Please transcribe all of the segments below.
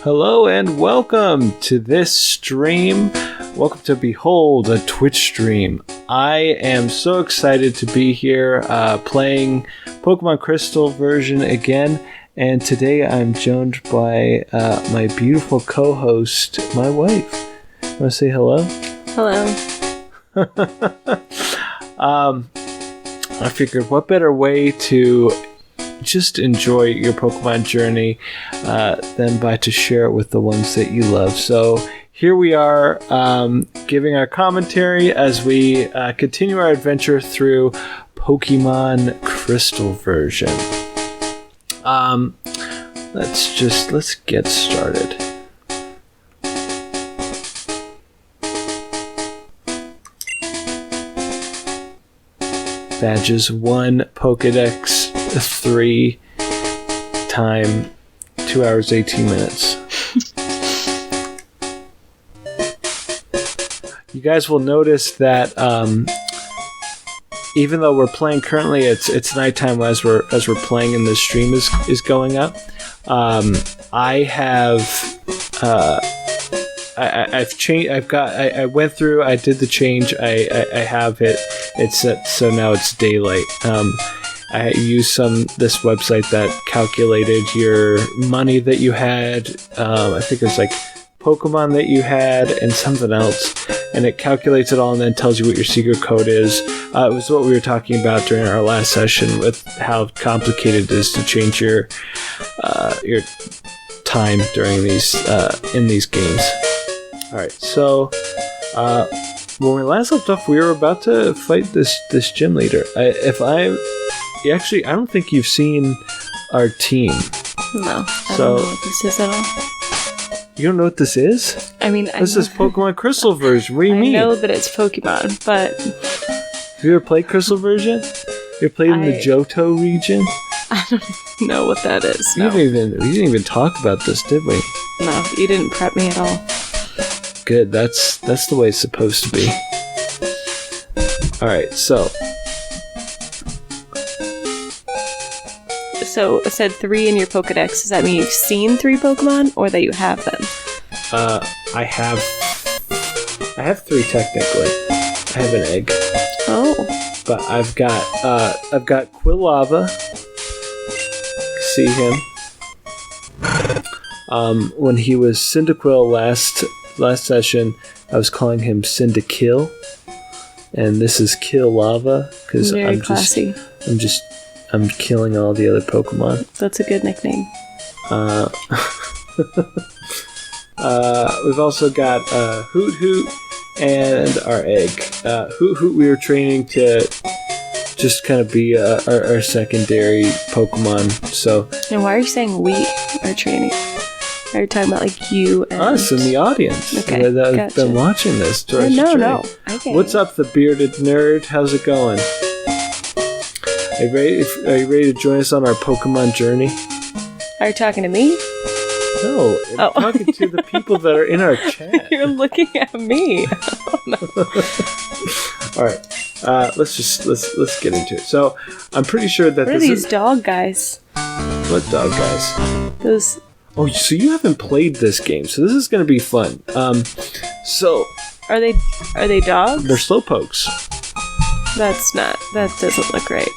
Hello and welcome to this stream. Welcome to Behold, a Twitch stream. I am so excited to be here playing Pokemon Crystal version again. And today I'm joined by my beautiful co-host, my wife. Want to say hello? Hello. I figured what better way to just enjoy your Pokemon journey than by to share it with the ones that you love. So here we are giving our commentary as we continue our adventure through Pokemon Crystal version. Let's get started. Badges 1, Pokedex 3, time 2 hours 18 minutes. You guys will notice that even though we're playing currently, it's nighttime as we're playing and the stream is going up. I I've changed. I went through. I did the change. I have it. It's set so now it's daylight. I used this website that calculated your money that you had. I think it was like Pokemon that you had and something else, and it calculates it all and then tells you what your secret code is. It was what we were talking about during our last session with how complicated it is to change your time during these in these games. All right, so when we last left off, we were about to fight this gym leader. I don't think you've seen our team. No, I don't know what this is at all. You don't know what this is? I mean, this is Pokemon Crystal version. What do you mean? I know that it's Pokemon, but have you ever played Crystal version? You ever played in the Johto region? I don't know what that is. No. We didn't even talk about this, did we? No, you didn't prep me at all. Good. That's the way it's supposed to be. All right, so it said 3 in your Pokedex. Does that mean you've seen 3 Pokemon, or that you have them? I have 3 technically. I have an egg. Oh. But I've got Quilava. See him. When he was Cyndaquil last session, I was calling him Cyndakill, and this is Quilava because I'm killing all the other Pokemon. That's a good nickname. We've also got Hoot Hoot and our egg. Hoot Hoot we were training to just kind of be our secondary Pokemon. So. And why are you saying we are training? Are you talking about like you and us in the audience? Okay, that have been watching this. No. Okay. What's up, the bearded nerd? How's it going? Are you ready to join us on our Pokemon journey? Are you talking to me? No, I'm talking to the people that are in our chat. You're looking at me. Oh, no. All right, let's get into it. So, I'm pretty sure that what are these dog guys? What dog guys? Those. Oh, so you haven't played this game, so this is going to be fun. So. Are they dogs? They're slowpokes. That doesn't look right.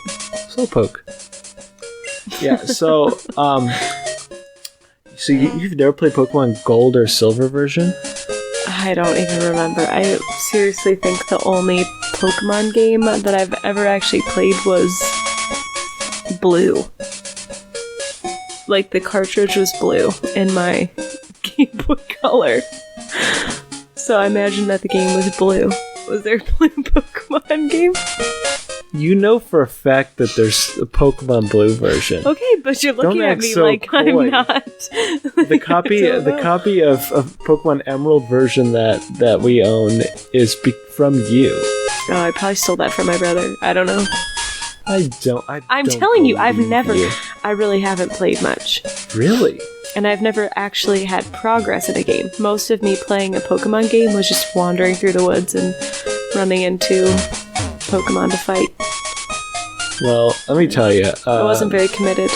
Slowpoke. Yeah, so, so you've never played Pokemon Gold or Silver version? I don't even remember. I seriously think the only Pokemon game that I've ever actually played was Blue. Like, the cartridge was blue in my Game Boy Color. So I imagine that the game was blue. Was there a blue Pokemon game? You know for a fact that there's a Pokemon Blue version. Okay, but you're looking at me so like coy. I'm not. The copy of Pokemon Emerald version that we own is from you. Oh, I probably stole that from my brother. I don't know. I'm telling you, I really haven't played much. Really? And I've never actually had progress in a game. Most of me playing a Pokemon game was just wandering through the woods and running into Pokemon to fight. Well, let me tell you. I wasn't very committed.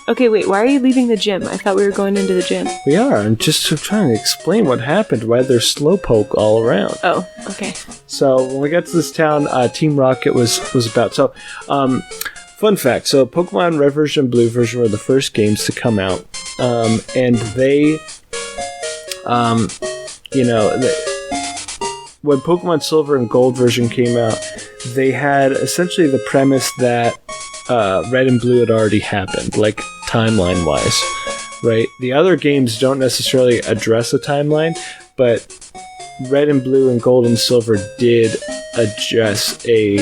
Okay, wait, why are you leaving the gym? I thought we were going into the gym. We are. I'm just trying to explain what happened, why there's Slowpoke all around. Oh, okay. So when we got to this town, Team Rocket was about. So, fun fact. So Pokemon Red version and Blue version were the first games to come out. And they, when Pokemon Silver and Gold version came out, they had essentially the premise that Red and Blue had already happened, like timeline-wise, right? The other games don't necessarily address a timeline, but Red and Blue and Gold and Silver did address a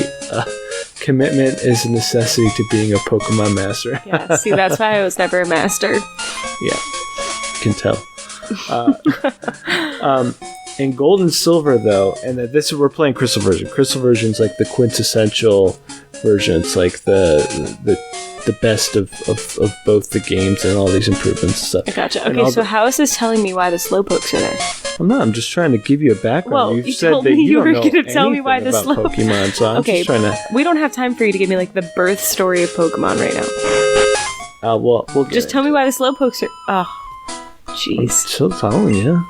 commitment is a necessity to being a Pokemon master. Yeah, see, that's why I was never a master. Yeah, you can tell. In Gold and Silver, though, and we're playing Crystal version. Crystal version's like the quintessential version. It's like the best of both the games and all these improvements and stuff. I gotcha. Okay, so how is this telling me why the Slowpokes are there? I'm not. I'm just trying to give you a background. Well, You've you said told that me you were don't know going to tell me why the anything about Pokemon, so I'm just trying to... We don't have time for you to give me like the birth story of Pokemon right now. Well, we'll just tell me why the Slowpokes are... Oh, jeez. I'm still telling you.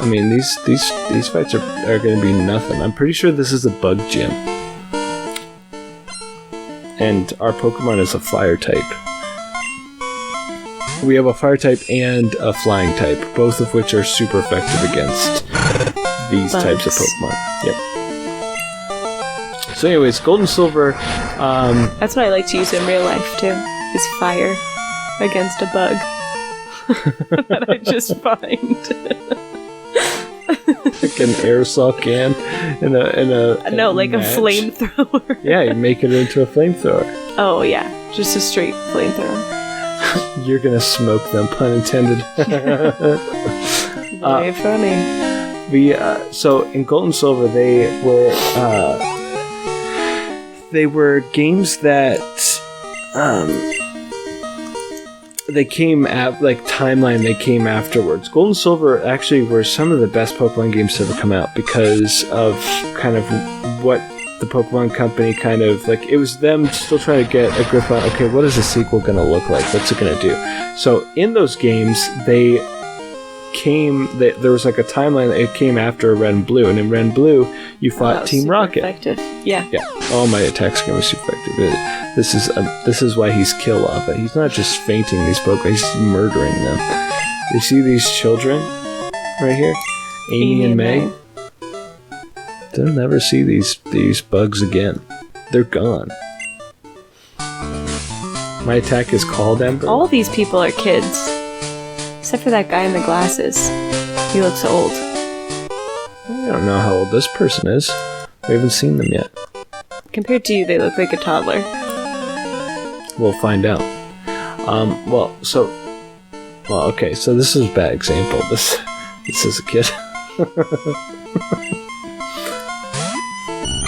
I mean, these fights are going to be nothing. I'm pretty sure this is a bug gym. And our Pokemon is a fire type. We have a fire type and a flying type, both of which are super effective against these types of Pokemon. Yep. So anyways, Gold and Silver... That's what I like to use in real life, too, is fire against a bug. That I just find. Like an aerosol can and a no, like match. A flamethrower. Yeah, you make it into a flamethrower. Oh yeah, just a straight flamethrower. You're gonna smoke them, pun intended. Very funny. So in Gold and Silver, they were games that they came at timeline. They came afterwards. Gold and Silver actually were some of the best Pokemon games to ever come out because of kind of what the Pokemon Company kind of it was them still trying to get a grip on. Okay, what is the sequel going to look like? What's it going to do? So in those games, there was like a timeline that it came after Red and Blue, and in Red and Blue, you fought Team Rocket. Effective. Yeah. Oh, my attack's gonna be super effective. This is why he's kill off. He's not just fainting these Pokemon; he's murdering them. You see these children right here, Amy and May. They'll never see these bugs again. They're gone. My attack is called Ember. All these people are kids. Except for that guy in the glasses. He looks old. I don't know how old this person is. We haven't seen them yet. Compared to you, they look like a toddler. We'll find out. Okay, so this is a bad example. This is a kid.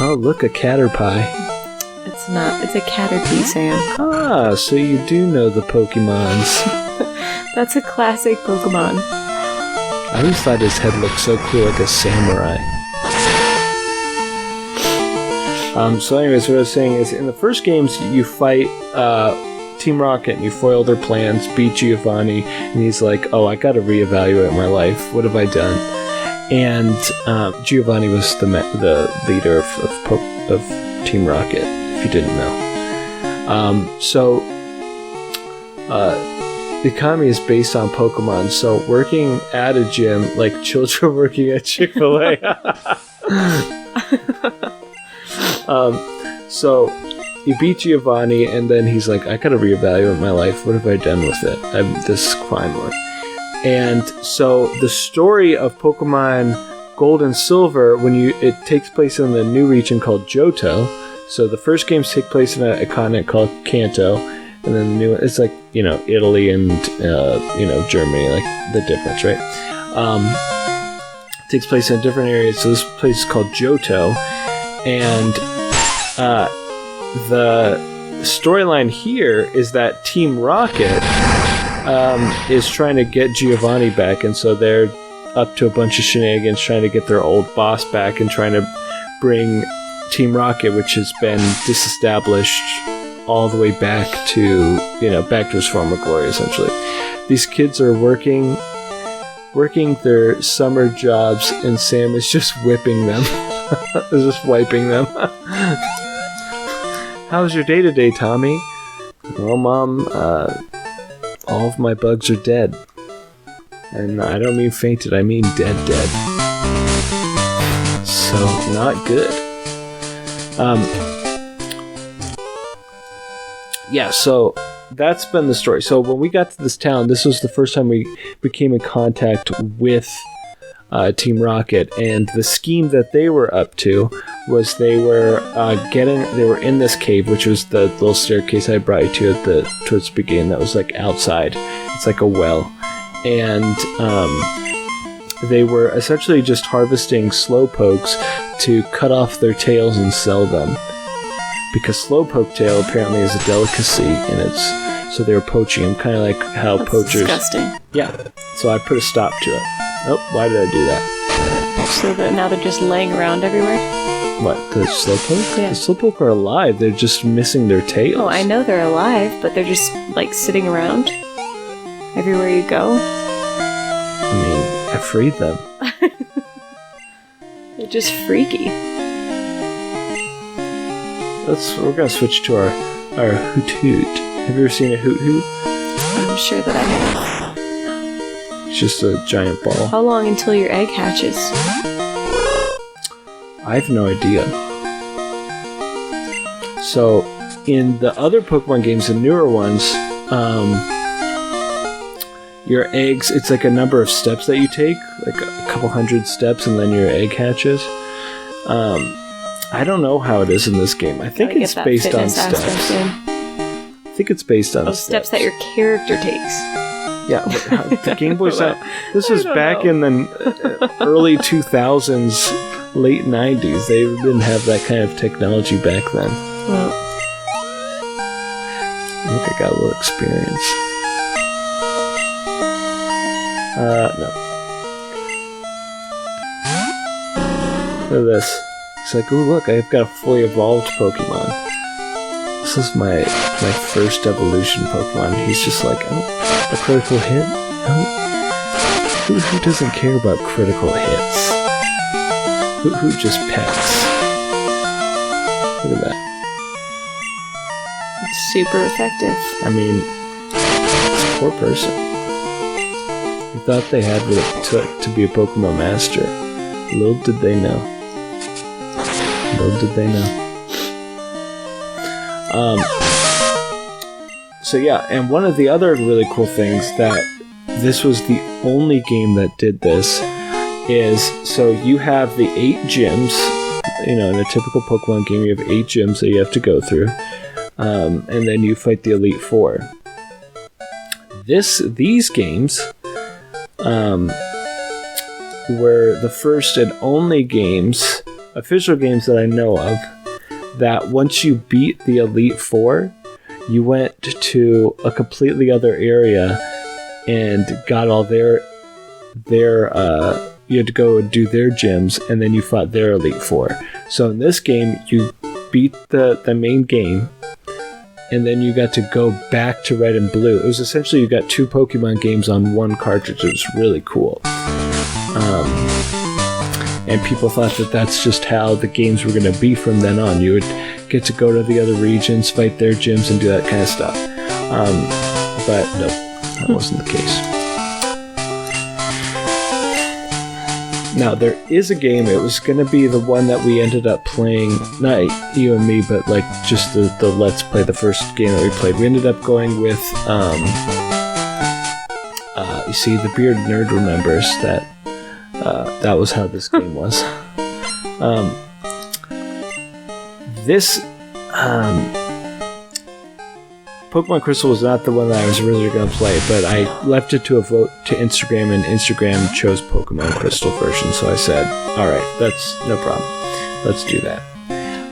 Oh, look, a Caterpie. It's not. It's a Caterpie, Sam. Ah, so you do know the Pokemons. That's a classic Pokemon. I always thought his head looked so cool, like a samurai. So anyways, what I was saying is, in the first games, you fight Team Rocket, and you foil their plans, beat Giovanni, and he's like, oh, I gotta reevaluate my life. What have I done? And Giovanni was the leader of Team Rocket, if you didn't know. The economy is based on Pokemon, so working at a gym, like children working at Chick-fil-A. So you beat Giovanni, and then he's like, I gotta reevaluate my life. What have I done with it? This crime work. And so the story of Pokemon Gold and Silver, it takes place in the new region called Johto. So the first games take place in a continent called Kanto, and then the new one, it's like, Italy and, Germany, like the difference, right? Takes place in different areas. So this place is called Johto, and the storyline here is that Team Rocket is trying to get Giovanni back, and so they're up to a bunch of shenanigans trying to get their old boss back and trying to bring Team Rocket, which has been disestablished all the way back to his former glory, essentially. These kids are working their summer jobs, and Sam is just whipping them. Is just wiping them. How's your day today, Tommy? Well, Mom, all of my bugs are dead. And I don't mean fainted, I mean dead. So, not good. Yeah, so that's been the story. So when we got to this town, this was the first time we came in contact with Team Rocket, and the scheme that they were up to was they were in this cave, which was the little staircase I brought you to towards the beginning. That was like outside. It's like a well, and they were essentially just harvesting slowpokes to cut off their tails and sell them, because slowpoke tail apparently is a delicacy, and so they were poaching them, kind of like how That's poachers. Disgusting. Yeah, so I put a stop to it. Oh, why did I do that? So that now they're just laying around everywhere? What, the slowpoke? Yeah. The slowpoke are alive. They're just missing their tails. Oh, I know they're alive, but they're just, like, sitting around everywhere you go. I mean, I freed them. They're just freaky. We're gonna switch to our hoot hoot. Have you ever seen a hoot hoot? I'm sure that I have. It's just a giant ball. How long until your egg hatches? I have no idea. So, in the other Pokemon games, the newer ones, your eggs, it's like a number of steps that you take, like a couple hundred steps, and then your egg hatches. I don't know how it is in this game. I think it's based on steps. I think it's based on steps that your character takes. Yeah, the Game Boy's not. This was back in the early 2000s, late 90s. They didn't have that kind of technology back then. Well, Look, I got a little experience. No. Look at this. It's like, ooh, look, I've got a fully evolved Pokemon. This is my first evolution Pokemon. He's just like, oh, a critical hit? Oh. Who doesn't care about critical hits? Who just pecks? Look at that. it's super effective. I mean, it's a poor person. Who thought they had what it took to be a Pokemon master. Little did they know. Little did they know. So yeah, and one of the other really cool things that this was the only game that did this is, so you have the 8 gyms, in a typical Pokemon game you have 8 gyms that you have to go through, and then you fight the Elite Four. These games were the first and only games, official games that I know of, that once you beat the Elite Four, you went to a completely other area and got all their you had to go and do their gyms, and then you fought their Elite Four. So in this game, you beat the main game, and then you got to go back to Red and Blue. It was essentially you got 2 Pokemon games on one cartridge. It was really cool. And people thought that that's just how the games were going to be from then on. You would get to go to the other regions, fight their gyms, and do that kind of stuff. But no, that wasn't the case. Now, there is a game, it was going to be the one that we ended up playing, not you and me, but like just the Let's Play, the first game that we played. We ended up going with, you see, the Bearded Nerd remembers that that was how this game was. This Pokemon Crystal was not the one that I was originally going to play, but I left it to a vote to Instagram, and Instagram chose Pokemon Crystal version, so I said, alright, that's no problem. Let's do that.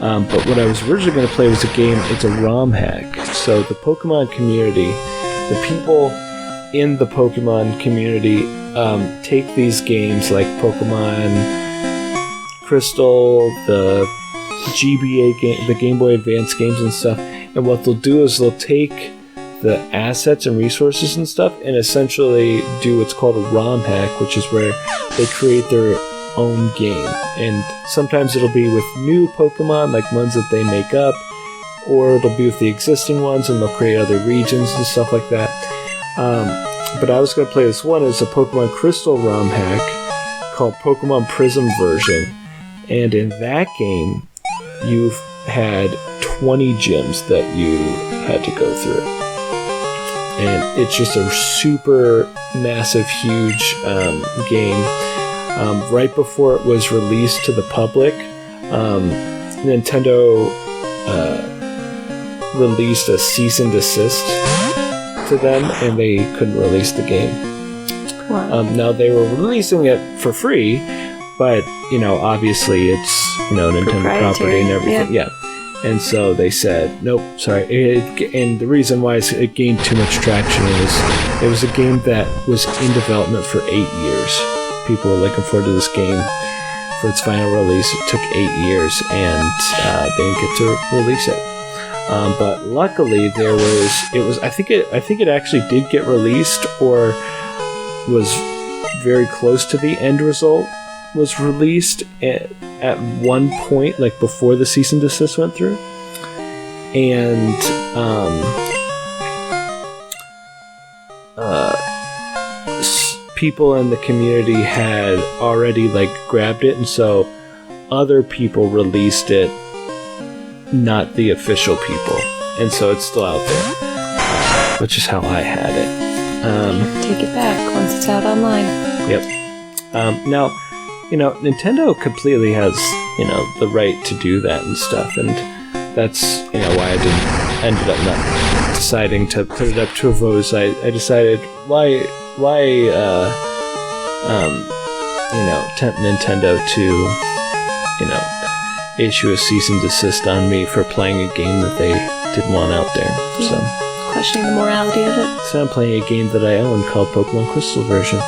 But what I was originally going to play was a game, it's a ROM hack. So the Pokemon community, the people in the Pokemon community take these games like Pokemon Crystal, the GBA game, the Game Boy Advance games and stuff, And what they'll do is they'll take the assets and resources and stuff and essentially do what's called a ROM hack, which is where they create their own game. And sometimes it'll be with new Pokemon, like ones that they make up, or it'll be with the existing ones and they'll create other regions and stuff like that. But I was going to play this one as a Pokemon Crystal ROM hack called Pokemon Prism version. And in that game, you've had 20 gyms that you had to go through. And it's just a super massive, huge game. Right before it was released to the public, Nintendo released a cease and desist to them, and they couldn't release the game. Wow. Now they were releasing it for free, but obviously it's Nintendo property and everything. Yeah. And so they said, nope, sorry. And the reason why it gained too much traction is it was a game that was in development for 8 years. People were looking forward to this game for its final release. It took 8 years, and they didn't get to release it. But luckily, I think it actually did get released, or was very close to the end result was released at one point, like before the cease and desist went through. And people in the community had already grabbed it, and so other people released it, not the official people, and so it's still out there, which is how I had it. Take it back once it's out online. Yep. Now, Nintendo completely has the right to do that and stuff, and that's why I ended up not deciding to put it up to a vote. I decided why tempt Nintendo to issue a cease and desist on me for playing a game that they didn't want out there. Yeah. So questioning the morality of it. So I'm playing a game that I own called Pokemon Crystal version.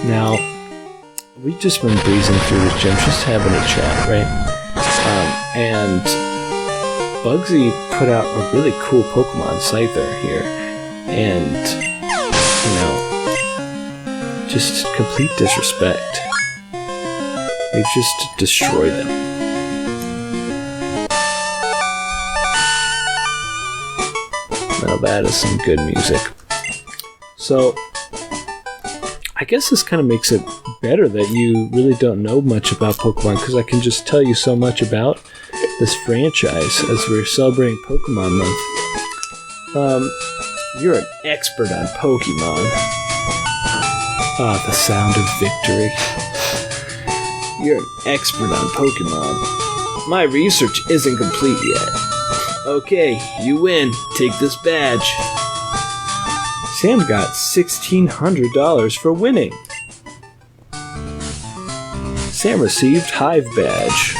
Now, we've just been breezing through the gym, just having a chat, right? And Bugsy put out a really cool Pokemon Scyther here, and just complete disrespect. They've just destroyed him. Now that is some good music. So, I guess this kind of makes it better that you really don't know much about Pokemon, because I can just tell you so much about this franchise as we're celebrating Pokemon Month. You're an expert on Pokemon. Ah, the sound of victory. You're an expert on Pokemon. My research isn't complete yet. Okay, you win. Take this badge. Sam got $1,600 for winning. Sam received Hive Badge.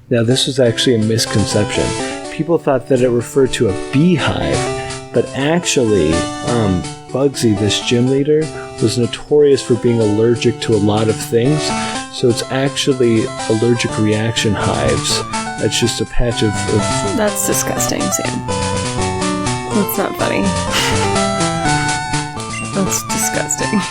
Now, this was actually a misconception. People thought that it referred to a beehive, but actually, Bugsy, this gym leader, was notorious for being allergic to a lot of things, so it's actually allergic reaction hives. It's just a patch of... That's disgusting, Sam. That's not funny. That's disgusting.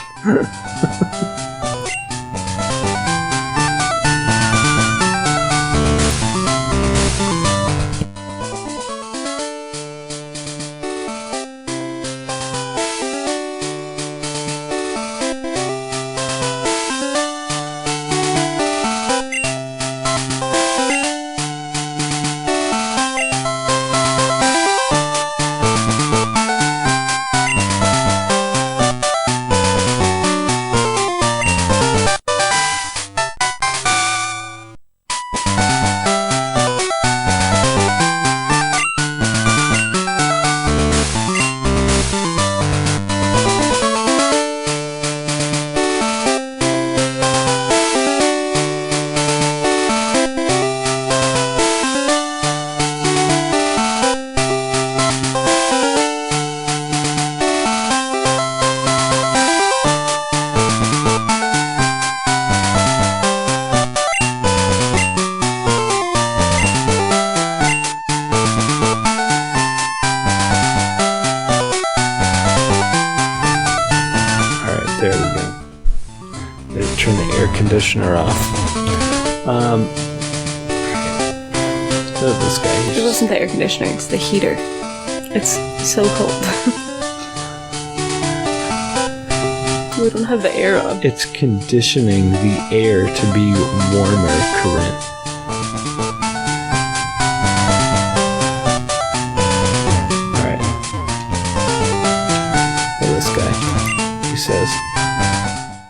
conditioner off. This guy. It wasn't the air conditioner, it's the heater. It's so cold. We don't have the air on. It's conditioning the air to be warmer, Corinne. Alright. Well, this guy. He says,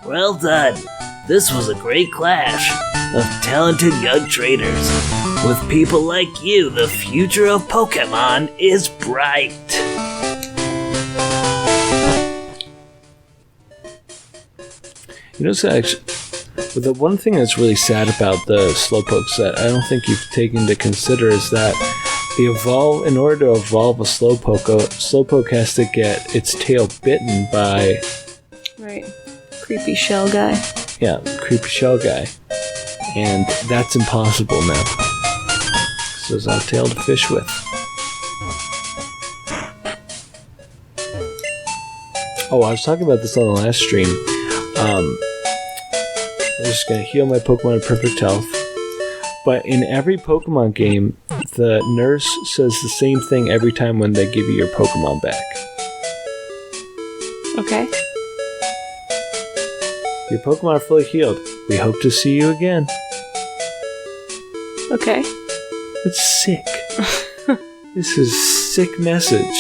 Well done. This was a great clash of talented young traders. With people like you, the future of Pokemon is bright. you know, so actually, the one thing that's really sad about the Slowpokes that I don't think you've taken into consider is that in order to evolve a Slowpoke has to get its tail bitten by... Right. Creepy shell guy. Yeah, creepy shell guy. And that's impossible now. So there's no tail to fish with. Oh, I was talking about this on the last stream. I'm just going to heal my Pokemon to perfect health. But in every Pokemon game, the nurse says the same thing every time when they give you your Pokemon back. Okay. Your Pokemon are fully healed. We hope to see you again. Okay. That's sick. This is a sick message.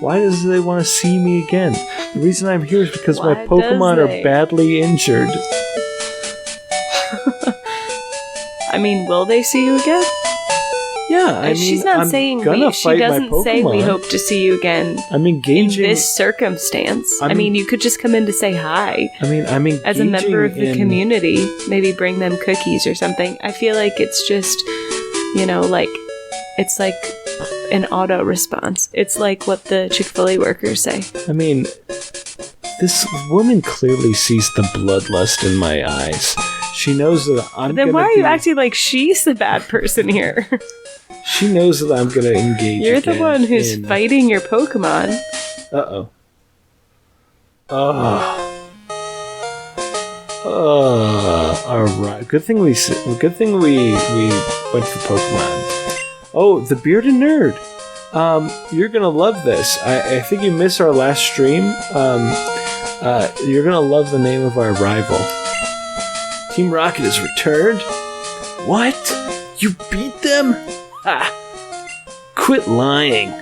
Why does they want to see me again? The reason I'm here is because my Pokemon are badly injured. I mean, will they see you again? Yeah, I mean, she's not saying she doesn't say we hope to see you again. I'm engaging in this circumstance. I mean, you could just come in to say hi. I mean, I'm engaging as a member of the community. Maybe bring them cookies or something. I feel like it's just, like it's like an auto response. It's like what the Chick-fil-A workers say. I mean, this woman clearly sees the bloodlust in my eyes. She knows that I'm. Then why are you acting like she's the bad person here? She knows that I'm gonna engage. You're the one who's fighting your Pokemon. Uh-oh. Alright. Good thing we went for Pokemon. Oh, the bearded nerd. You're gonna love this. I think you missed our last stream. You're gonna love the name of our rival. Team Rocket has returned. What? You beat them? Ha! Quit lying.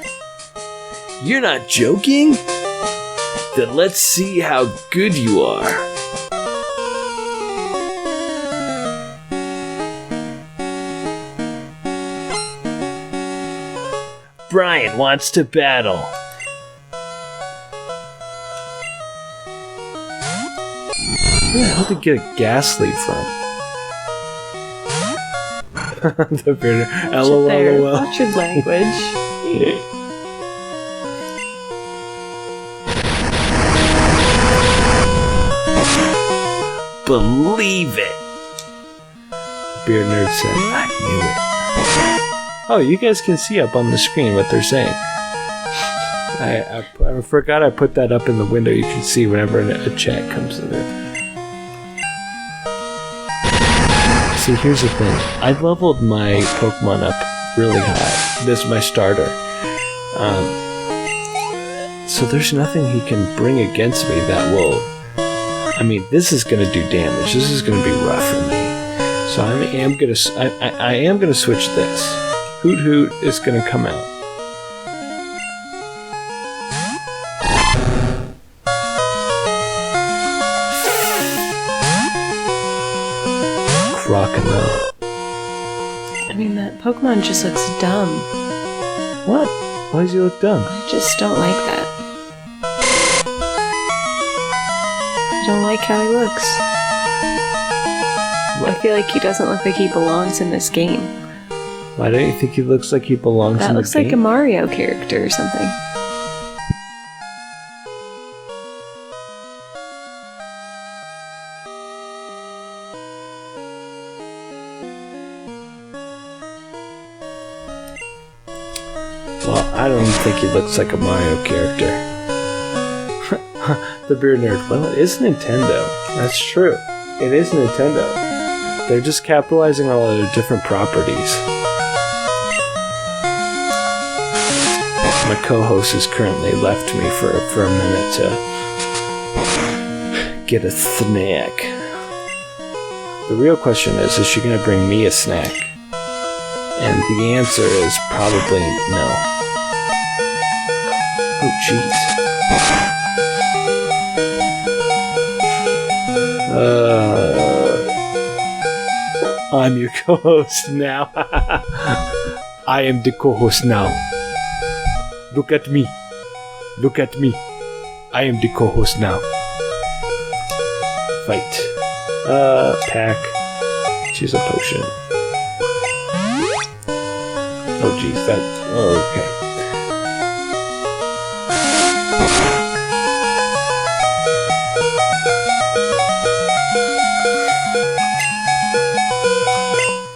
You're not joking? Then let's see how good you are. Brian wants to battle. Where the hell did you get a gas leaf from? The bearded. LOL. Watch your language. Believe it. Beard nerd said, I knew it. Oh, you guys can see up on the screen what they're saying. I forgot I put that up in the window. You can see whenever a chat comes in there. See, here's the thing. I leveled my Pokemon up really high. This is my starter. So there's nothing he can bring against me that will... I mean, this is going to do damage. This is going to be rough for me. So I am going to switch this. Hoot Hoot is going to come out. Crocodile. I mean, that Pokemon just looks dumb. What? Why does he look dumb? I just don't like that. I don't like how he looks. What? I feel like he doesn't look like he belongs in this game. Why don't you think he looks like he belongs in the game? That looks like a Mario character or something. Well, I don't think he looks like a Mario character. The beard nerd. Well, it is Nintendo. That's true. It is Nintendo. They're just capitalizing on all their different properties. My co-host has currently left me for a minute to get a snack. The real question is she going to bring me a snack? And the answer is probably no. Oh, jeez. I'm your co-host now. I am the co-host now. Look at me. Look at me. I am the co-host now. Fight. Pack. Choose a potion. Oh, geez. Okay.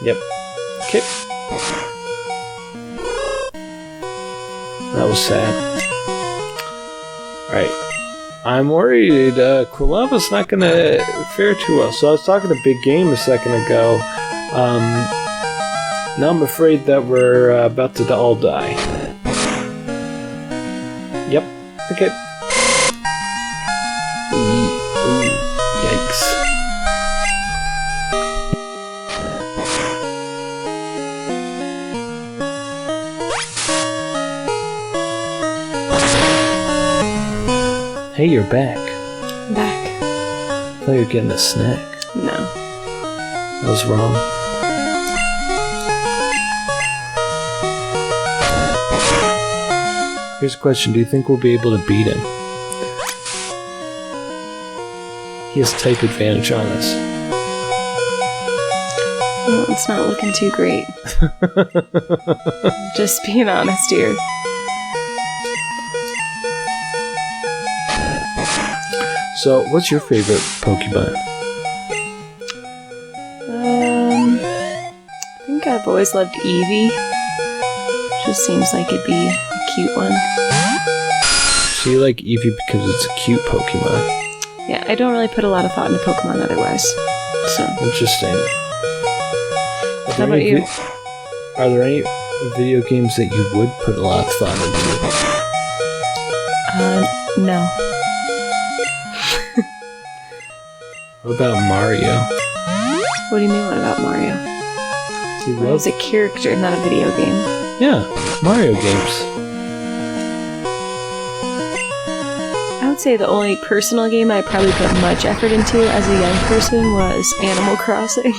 Yep. Okay. That was sad. Alright. I'm worried Quilava's not going to fare too well. So I was talking to Big Game a second ago. Now I'm afraid that we're about to all die. Yep. Okay. Ooh, yikes. Hey, you're back. I'm back. I thought you were getting a snack. No. I was wrong. Here's a question. Do you think we'll be able to beat him? He has type advantage on us. Well, it's not looking too great. Just being honest here. So, what's your favorite Pokemon? I think I've always loved Eevee. Just seems like it'd be a cute one. So you like Eevee because it's a cute Pokemon? Yeah, I don't really put a lot of thought into Pokemon otherwise. So. Interesting. How about you? Are there any video games that you would put a lot of thought into? No. What about Mario? What do you mean, what about Mario? Mario's a character, not a video game. Yeah, Mario games. I would say the only personal game I probably put much effort into as a young person was Animal Crossing.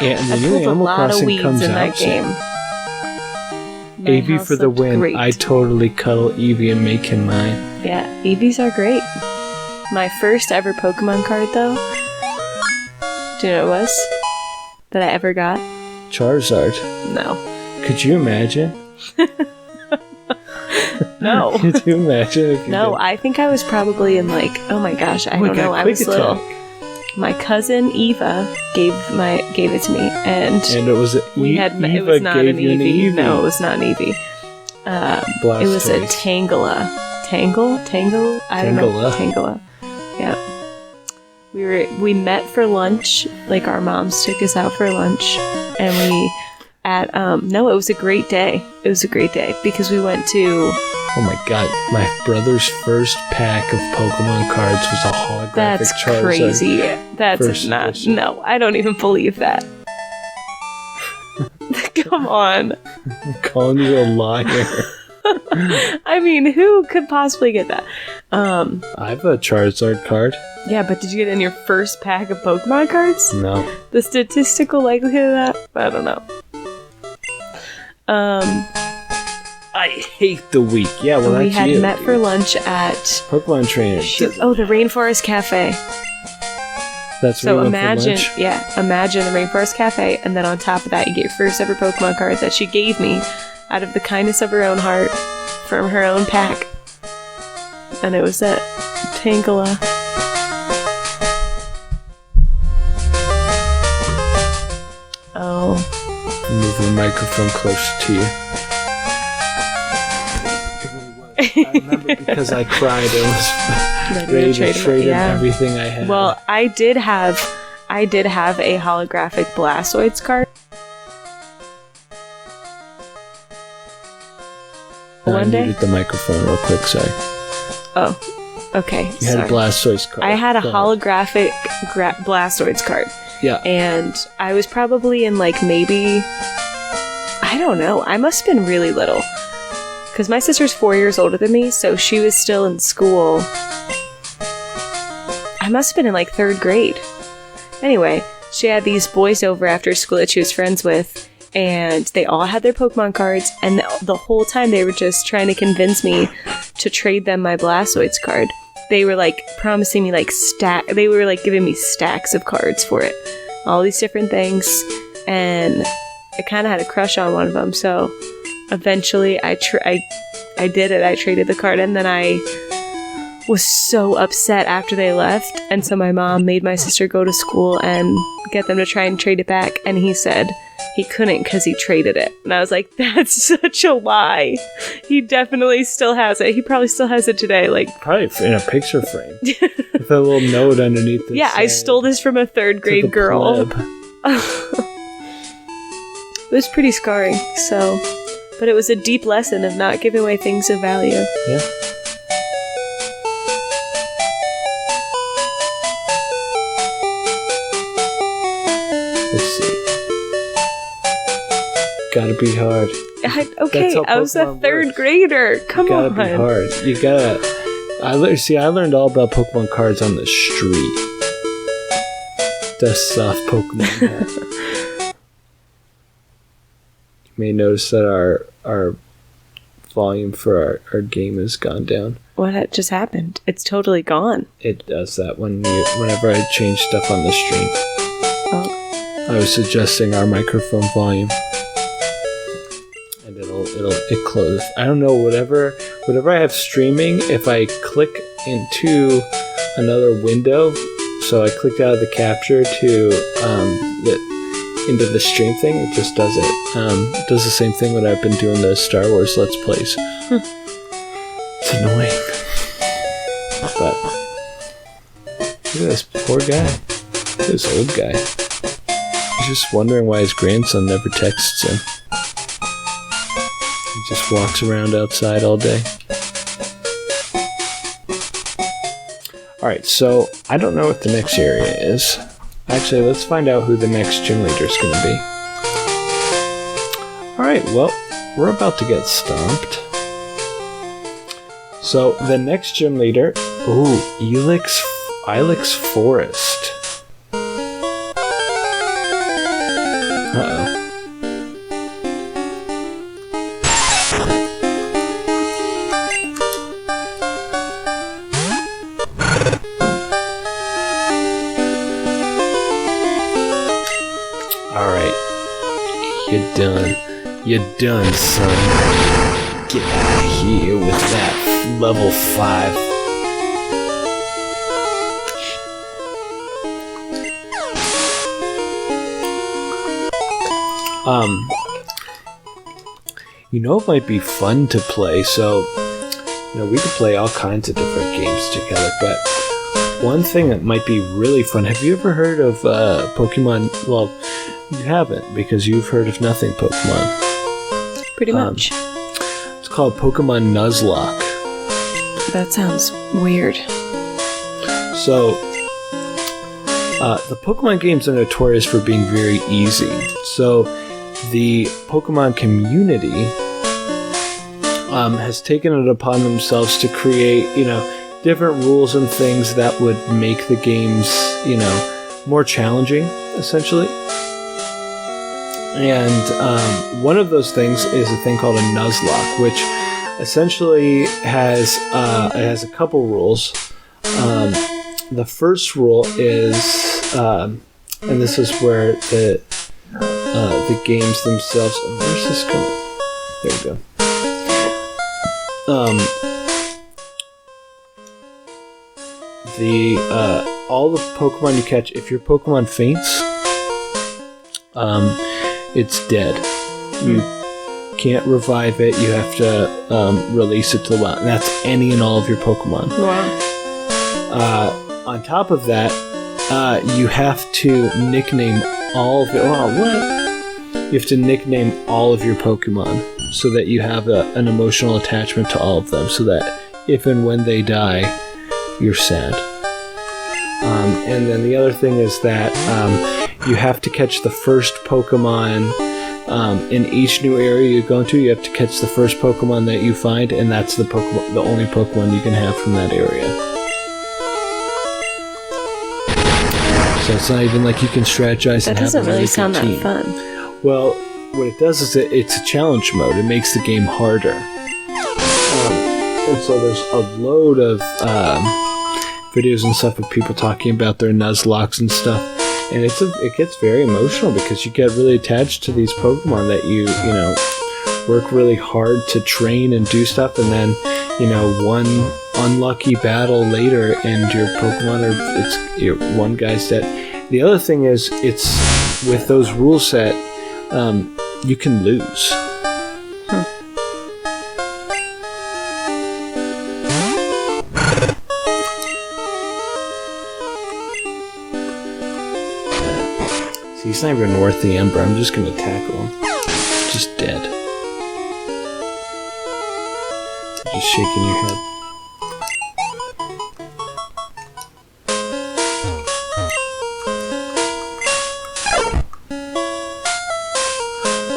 Yeah, and the I new pulled a Animal lot of Crossing weeds comes in out that game. soon. My Eevee house for the looked win. great. I totally cuddle Eevee and make him mine. Yeah, Eevees are great. My first ever Pokemon card, though, do you know what it was? That I ever got? Charizard. No. Could you imagine? No. Could you imagine if you No, did? I think I was probably in like, oh my gosh, I don't know. I was little. My cousin Eva gave it to me, and it was it Eva was not gave an you an Eevee. Eevee. No, it was not an Eevee. It was a Tangela. Tangle? I don't know. Tangela. Yeah. We met for lunch. Like, our moms took us out for lunch, and no, it was a great day. It was a great day because we went to. Oh my god, my brother's first pack of Pokemon cards was a holographic That's Charizard. crazy. That's first not. edition. No, I don't even believe that. Come on. I'm calling you a liar. I mean, who could possibly get that? I have a Charizard card. Yeah, but did you get it in your first pack of Pokemon cards? No. The statistical likelihood of that? I don't know. I hate the week. Yeah, well, we that's had you. met for lunch at Pokemon Trainer. the Rainforest Cafe. That's So where we went for imagine the Rainforest Cafe, and then on top of that, you get your first ever Pokemon card that she gave me out of the kindness of her own heart from her own pack, and it was that Tangela. Oh. Move the microphone closer to you. I remember because I cried and was ready to trade in everything I had. Well, I I did have a holographic Blastoise card. I muted the microphone real quick, sorry. Oh, okay. You had a Blastoise card. I had a holographic Blastoise card. Yeah. And I was probably in like maybe, I don't know, I must have been really little. Because my sister's 4 years older than me, so she was still in school. I must have been in like 3rd grade. Anyway, she had these boys over after school that she was friends with, and they all had their Pokemon cards, and the whole time they were just trying to convince me to trade them my Blastoise card. They were like promising me like they were like giving me stacks of cards for it. All these different things, and I kind of had a crush on one of them, so eventually I did it. I traded the card, and then I was so upset after they left, and so my mom made my sister go to school and get them to try and trade it back, and he said he couldn't because he traded it. And I was like, that's such a lie. He definitely still has it. He probably still has it today. Like, probably in a picture frame with a little note underneath it. Yeah, I stole this from a 3rd grade girl. It was pretty scarring, so, but it was a deep lesson of not giving away things of value. Yeah. Let's see. Gotta be hard. Okay, I was a 3rd grader. Come on. Gotta be hard. You gotta. I learned all about Pokemon cards on the street. Dust off Pokemon. You may notice that our volume for our game has gone down. What just happened? It's totally gone. It does that whenever I change stuff on the stream. Oh. I was adjusting our microphone volume. It closed. I don't know, whatever I have streaming, if I click into another window, so I clicked out of the capture to into the stream thing, it just does it. It does the same thing when I've been doing the Star Wars Let's Plays. It's annoying. But look at this poor guy. This old guy. He's just wondering why his grandson never texts him. He just walks around outside all day. Alright, so I don't know what the next area is. Actually, let's find out who the next gym leader is going to be. Alright, well, we're about to get stomped. So, the next gym leader... Ooh, Ilex Forest. Uh-oh. Alright. You're done, son. Get out of here with that level 5. It might be fun to play, so, we could play all kinds of different games together, but one thing that might be really fun, have you ever heard of Pokemon? Well, you haven't, because you've heard of nothing Pokemon. Pretty much. It's called Pokemon Nuzlocke. That sounds weird. So, the Pokemon games are notorious for being very easy. So, the Pokemon community has taken it upon themselves to create, different rules and things that would make the games, more challenging, essentially. And one of those things is a thing called a Nuzlocke, which essentially has a couple rules. The first rule is, and this is where the games themselves. Where's this going? There we go. All the Pokemon you catch, if your Pokemon faints, it's dead. You can't revive it. You have to release it to the wild. And that's any and all of your Pokemon. Wow. On top of that, you have to nickname all of it. Oh, what? You have to nickname all of your Pokemon so that you have an emotional attachment to all of them, so that if and when they die, you're sad. And then the other thing is that you have to catch the first Pokemon in each new area you go into. You have to catch the first Pokemon that you find, and that's the only Pokemon you can have from that area. So it's not even like you can strategize and have a That doesn't really sound team. that fun. Well, what it does is it's a challenge mode. It makes the game harder. And so there's a load of videos and stuff of people talking about their Nuzlocks and stuff. And it gets very emotional because you get really attached to these Pokemon that you work really hard to train and do stuff, and then, one unlucky battle later and your Pokemon one guy's dead. The other thing is, it's with those rule set, you can lose. See, he's not even worth the Ember. I'm just gonna tackle him. Just dead. Just shaking your head.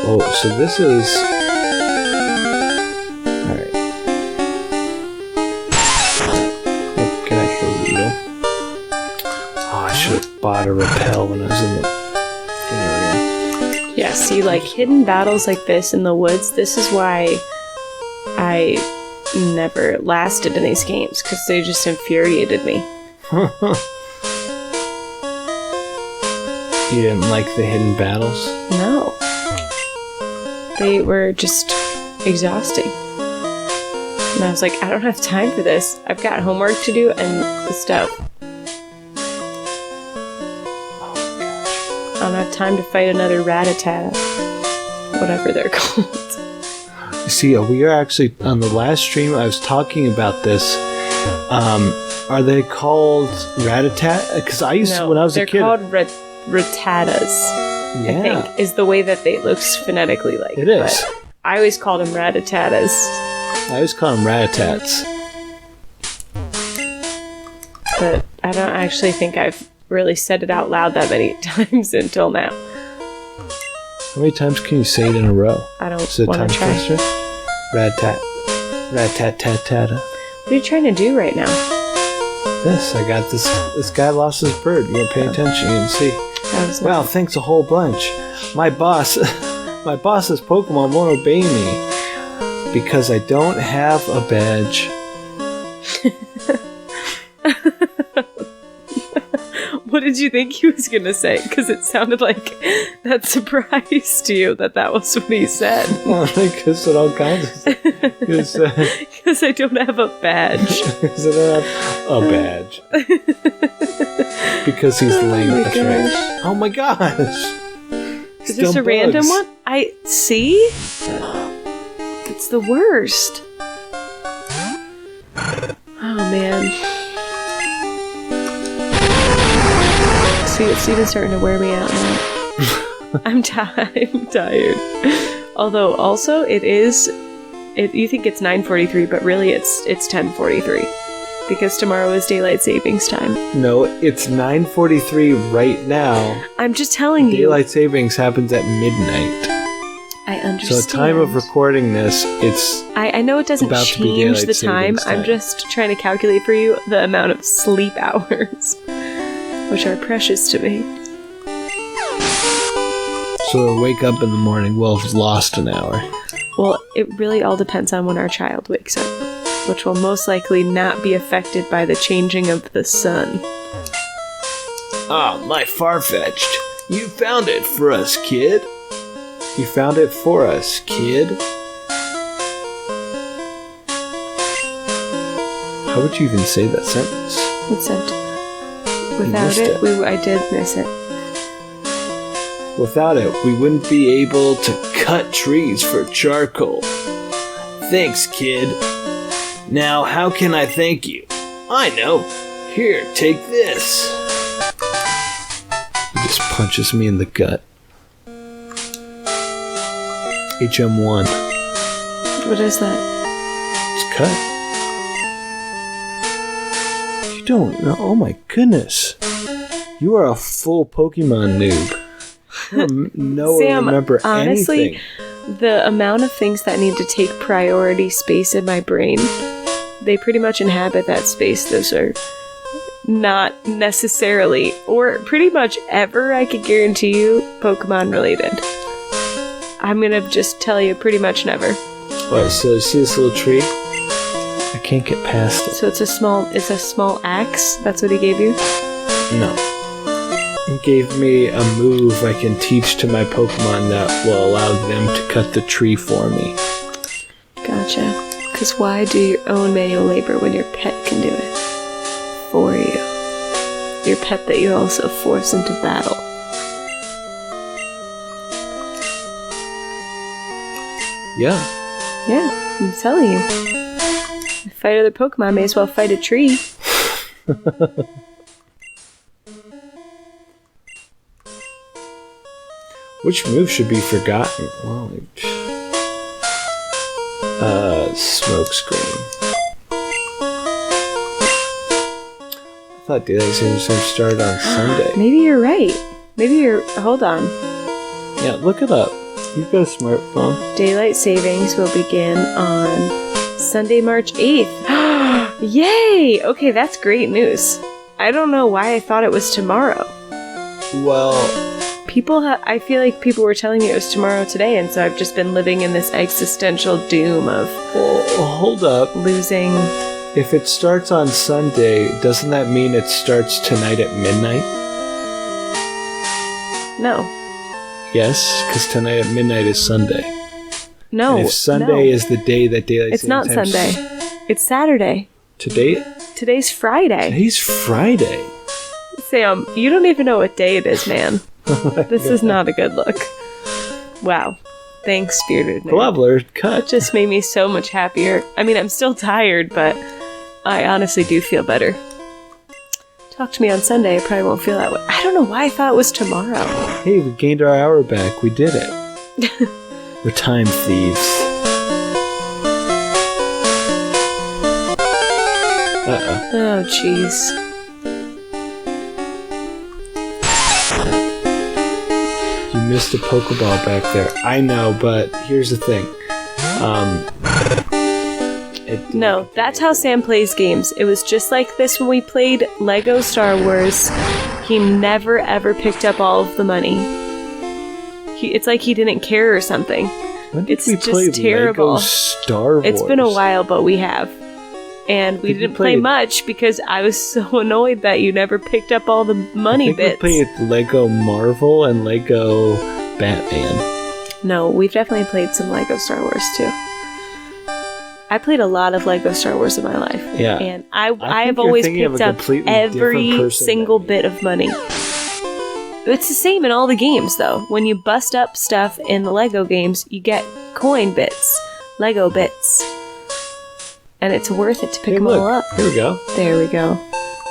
Oh, so this is... Alright. Can I hit a Weedle? Oh, I should have bought a Repel when I was in the... Yeah, see, like, hidden battles like this in the woods, this is why I never lasted in these games, because they just infuriated me. You didn't like the hidden battles? No. They were just exhausting. And I was like, I don't have time for this. I've got homework to do and stuff. I don't have time to fight another Rattata. Whatever they're called. See, we are actually, on the last stream, I was talking about this. Are they called Rattata? Because I used to, when I was a kid... they're called Rattatas. Yeah. I think, is the way that they looks phonetically like. It is. But I always called them Rattatatas. I always call them Rattatats. But I don't actually think I've really said it out loud that many times until now. How many times can you say it in a row? I don't Is it want time to try. twister? Rat-tat. Rat-tat-tat-tata. What are you trying to do right now? This, I got this. This guy lost his bird. You weren't paying attention. You didn't see. That was Wow, thanks a whole bunch. My boss's Pokemon won't obey me because I don't have a badge. What did you think he was gonna say? Because it sounded like that surprised you that was what he said. Well, because it all kinds of stuff. Because I don't have a badge. Because I don't have a badge. Because he's lame. my That's right. Oh my gosh. Is this a random one? I see? It's the worst. Oh man. See, it's even starting to wear me out now. I'm tired. Although, also, you think it's 9:43, but really it's 10:43. Because tomorrow is daylight savings time. No, it's 9:43 right now. I'm just telling you. Daylight savings happens at midnight. I understand. So time of recording this, it's I know it doesn't about to be change daylight the time. savings time. I'm just trying to calculate for you the amount of sleep hours, which are precious to me. So I wake up in the morning, well, I've lost an hour. Well, it really all depends on when our child wakes up, which will most likely not be affected by the changing of the sun. Ah, my Farfetch'd. You found it for us, kid. You found it for us, kid. How would you even say that sentence? What's that? Without missed it, it. I did miss it. Without it, we wouldn't be able to cut trees for charcoal. Thanks, kid. Now, how can I thank you? I know. Here, take this. just punches me in the gut. HM1. What is that? It's cut. You don't know? Oh my goodness. You are a full Pokemon noob. You don't know Sam, or remember honestly, anything. the amount of things that need to take priority space in my brain, they pretty much inhabit that space. Those are not necessarily, or pretty much ever, I could guarantee you, Pokemon related. I'm gonna just tell you pretty much never. What, so see this little tree? I can't get past it. So it's a small axe? That's what he gave you? No. He gave me a move I can teach to my Pokemon that will allow them to cut the tree for me. Gotcha. Because why do your own manual labor when your pet can do it for you? Your pet that you also force into battle. Yeah. Yeah, I'm telling you. Fight other Pokemon, may as well fight a tree. Which move should be forgotten? Well, smoke screen. I thought Daylight Savings Time started on Sunday. Maybe you're right. Hold on. Yeah, look it up. You've got a smartphone. Daylight savings will begin on Sunday, March 8th. Yay! Okay, that's great news. I don't know why I thought it was tomorrow. Well, I feel like people were telling me it was tomorrow today, and so I've just been living in this existential doom of hold up. losing. If it starts on Sunday, doesn't that mean it starts tonight at midnight? No. Yes, because tonight at midnight is Sunday. No. And if Sunday is the day that Daylight It's Savings not Time Sunday. It's Saturday. Today's Friday. Today's Friday. Sam, you don't even know what day it is, man. This is not a good look. Wow. Thanks, Bearded Nerd. Globbler, That cut. just made me so much happier. I mean, I'm still tired, but I honestly do feel better. Talk to me on Sunday, I probably won't feel that way. I don't know why I thought it was tomorrow. Hey, we gained our hour back. We did it. We're time thieves. Uh-oh. Oh, jeez. You missed a Pokeball back there. I know, but here's the thing. No, that's how Sam plays games. It was just like this when we played Lego Star Wars. He never ever picked up all of the money. It's like he didn't care or something. When did It's we just play terrible. Lego Star Wars? It's been a while, but we have. And we Did you didn't play play- much because I was so annoyed that you never picked up all the money I think bits. we played Lego Marvel and Lego Batman. No, we've definitely played some Lego Star Wars too. I played a lot of Lego Star Wars in my life. Yeah. And I think have you're always thinking of picked a up completely different every person single than me. bit of money. It's the same in all the games though. When you bust up stuff in the Lego games, you get coin bits, Lego bits. And it's worth it to pick Hey, them look. all up. Here we go. There we go.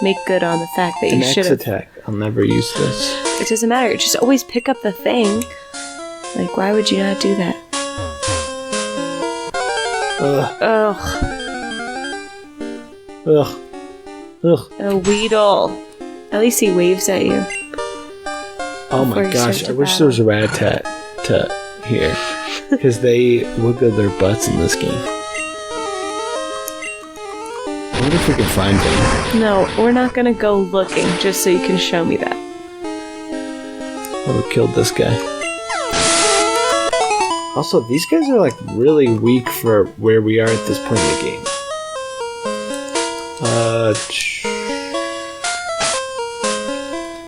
Make good on the fact that An you should X have. attack. I'll never use this. It doesn't matter. Just always pick up the thing. Like, why would you not do that? Ugh. Ugh. Ugh. Ugh. A Weedle. At least he waves at you. Oh Before my you gosh, start I to wish there was a Rattata here. Because they wiggle their butts in this game. I wonder if we can find them. No, we're not gonna go looking just so you can show me that. Oh, we killed this guy. Also, these guys are like really weak for where we are at this point in the game.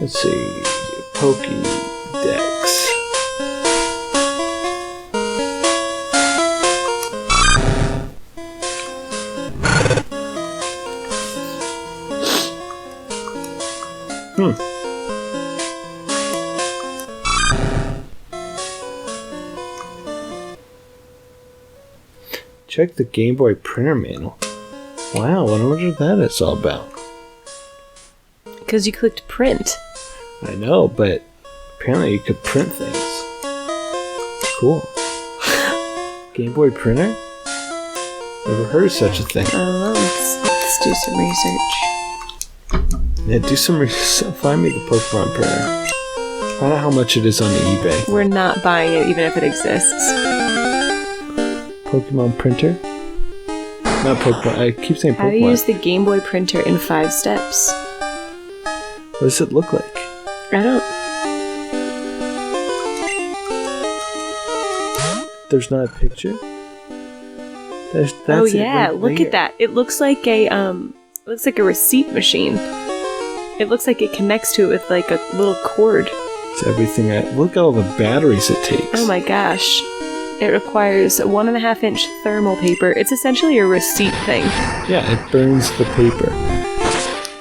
Let's see. Pokédex. Check the Game Boy printer manual. Wow, I wonder what that is all about. Because you clicked print. I know, but Apparently you could print things. Cool. Game Boy printer? Never heard of such a thing. I don't know. Let's do some research. Yeah, do some research. Find me the Pokemon printer. Find out how much it is on eBay. We're not buying it even if it exists. Pokemon printer? Not Pokemon. I keep saying Pokemon. How to use the Game Boy printer in 5 steps. What does it look like? I don't... There's not a picture? That's oh it yeah, right look there. at that. It looks like a receipt machine. It looks like it connects to it with like a little cord. It's everything. Look at all the batteries it takes. Oh my gosh. It requires 1.5-inch thermal paper. It's essentially a receipt thing. Yeah, it burns the paper.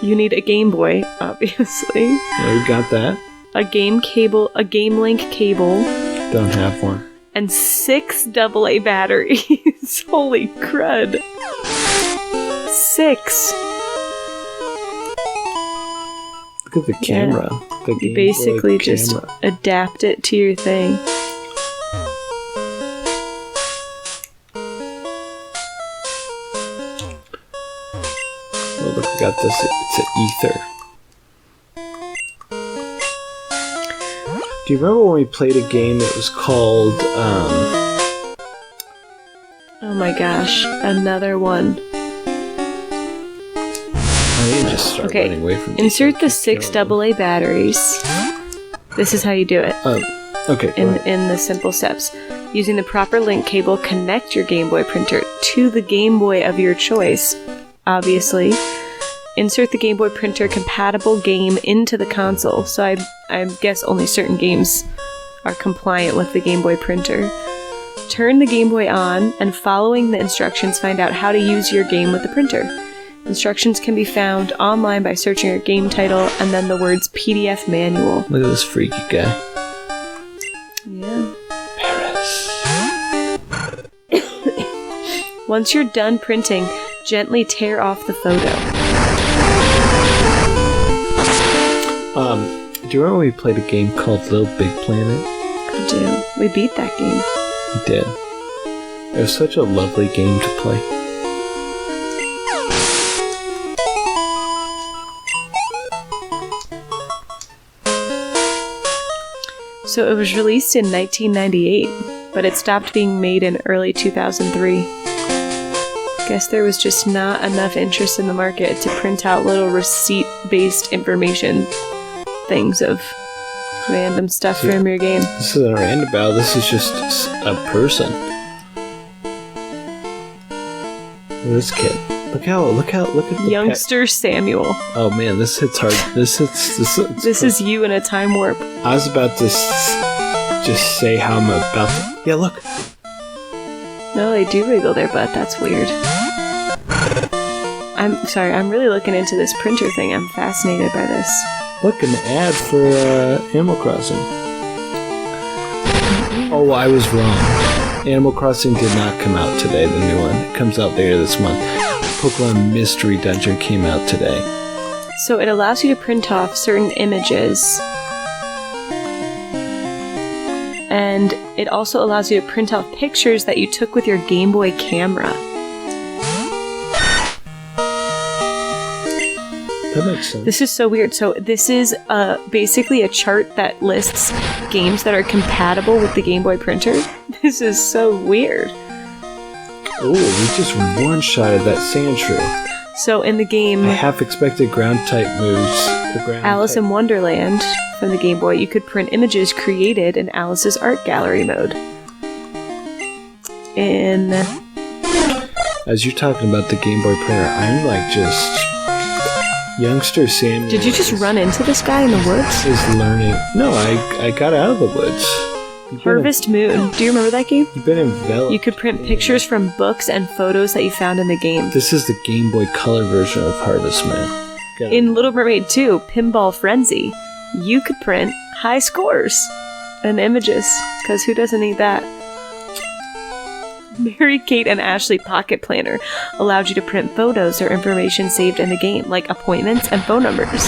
You need a Game Boy, obviously. Yeah, we got that. A Game Link cable, Don't have one. and 6 AA batteries. Holy crud. 6. Look at the camera. The You Game basically Boy just camera. adapt it to your thing. Oh, look, we got this. It's an ether. Do you remember when we played a game that was called, Oh my gosh, another one. I need to just start Okay, running away from these. insert the Keep 6 killing them. AA batteries. This is how you do it Okay, go ahead. in the simple steps. Using the proper link cable, connect your Game Boy printer to the Game Boy of your choice, obviously. Insert the Game Boy printer compatible game into the console. So I guess only certain games are compliant with the Game Boy printer. Turn the Game Boy on, and following the instructions, find out how to use your game with the printer. Instructions can be found online by searching your game title and then the words PDF manual. Look at this freaky guy. Yeah. Paris. Once you're done printing, gently tear off the photo. Do you remember when we played a game called Little Big Planet? I do. We beat that game. We did. It was such a lovely game to play. So it was released in 1998, but it stopped being made in early 2003. Guess there was just not enough interest in the market to print out little receipt-based information things of random stuff from your game. This isn't a roundabout, this is just a person. Look at this kid. Look at the Youngster Samuel. Oh man, this hits hard. This is you in a time warp. I was about to just say how I'm about to. Yeah, look. No, they do wiggle their butt. That's weird. I'm sorry, I'm really looking into this printer thing. I'm fascinated by this. Look, an ad for Animal Crossing. Oh, I was wrong. Animal Crossing did not come out today, the new one. It comes out later this month. Pokemon Mystery Dungeon came out today. So it allows you to print off certain images. And it also allows you to print off pictures that you took with your Game Boy camera. That makes sense. This is so weird. So this is basically a chart that lists games that are compatible with the Game Boy printer. This is so weird. Oh, we just one-shotted that Sandshrew. So in the game I half expected ground-type moves. Alice in Wonderland from the Game Boy, you could print images created in Alice's art gallery mode. As you're talking about the Game Boy printer, I'm like just... Youngster Samuel. Did you just run into this guy in the woods? Is learning. No, I got out of the woods. Harvest Moon. Do you remember that game? You've been enveloped. You could print pictures from books and photos that you found in the game. This is the Game Boy Color version of Harvest Moon. In Little Mermaid 2, Pinball Frenzy, you could print high scores and images, because who doesn't need that? Mary Kate and Ashley Pocket Planner allowed you to print photos or information saved in the game, like appointments and phone numbers.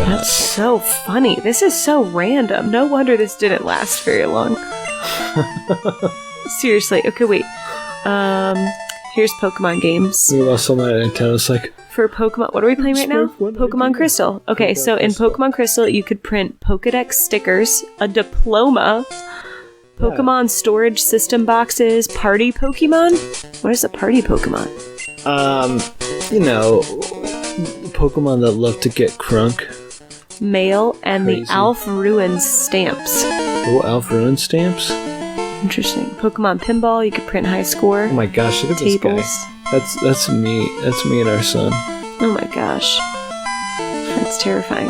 god. That's so funny. This is so random. No wonder this didn't last very long. Seriously. Okay, wait. Here's Pokemon games. Meanwhile, someone at Nintendo's like, For Pokemon, what are we playing right now? Pokemon Crystal. Okay, so in Pokemon Crystal, you could print Pokedex stickers, a diploma, Pokemon storage system boxes, party Pokemon. What is a party Pokemon? Pokemon that love to get crunk. Mail and Crazy. the Alph Ruins stamps. Oh, Alpha Ruin stamps? Interesting. Pokemon Pinball, you could print high score. Oh my gosh, look at Tables. this guy. That's me. That's me and our son. Oh my gosh. That's terrifying.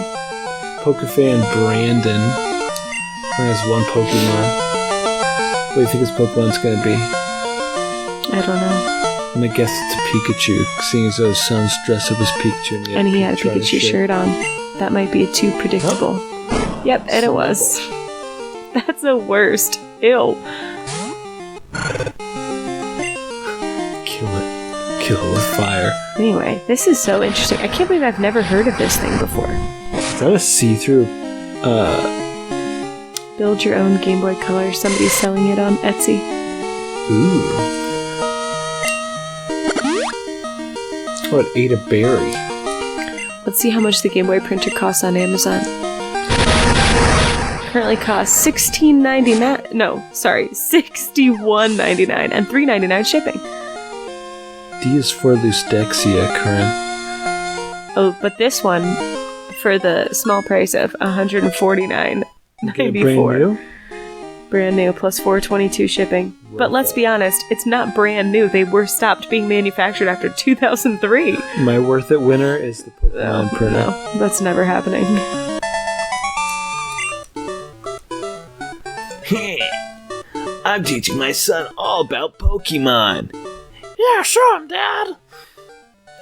Pokefan Brandon only has one Pokemon. What do you think his Pokemon's gonna be? I don't know. I'm gonna guess it's a Pikachu, seeing as though his son's dressed up as Pikachu. And he had a on his Pikachu shirt on. That might be too predictable. Yep, and it was. That's the worst. Ew. Kill it with fire. Anyway, this is so interesting. I can't believe I've never heard of this thing before. Is that a see-through? Build your own Game Boy Color. Somebody's selling it on Etsy. Ooh. What, ate a berry? Let's see how much the Game Boy printer costs on Amazon. Currently costs $16.99. No, sorry, $61.99 and $3.99 shipping. D is for Lucdexia, Corinne. Oh, but this one for the small price of $149.94. Brand new plus $4.22 shipping. But let's be honest, it's not brand new. They were stopped being manufactured after 2003. My worth it winner is the Pokemon printer. No, that's never happening. I'm teaching my son all about Pokemon. Yeah, sure, Dad.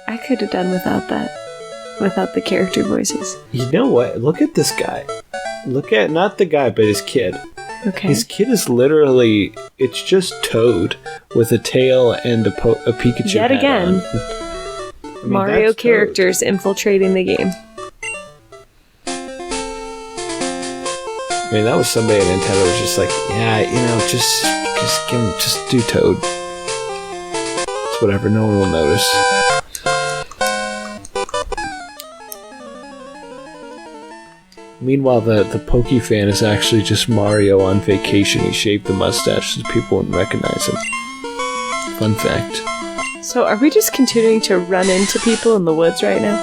I could have done without that. Without the character voices. You know what? Look at this guy. Look at, not the guy, but his kid. Okay. His kid is literally, it's just Toad with a tail and a Pikachu Yet hat again, on. I mean, Mario that's characters infiltrating the game. I mean, that was somebody at Nintendo was just like, yeah, just give him, just do Toad. It's whatever, no one will notice. Meanwhile, the Pokefan is actually just Mario on vacation. He shaved the mustache so people wouldn't recognize him. Fun fact. So are we just continuing to run into people in the woods right now?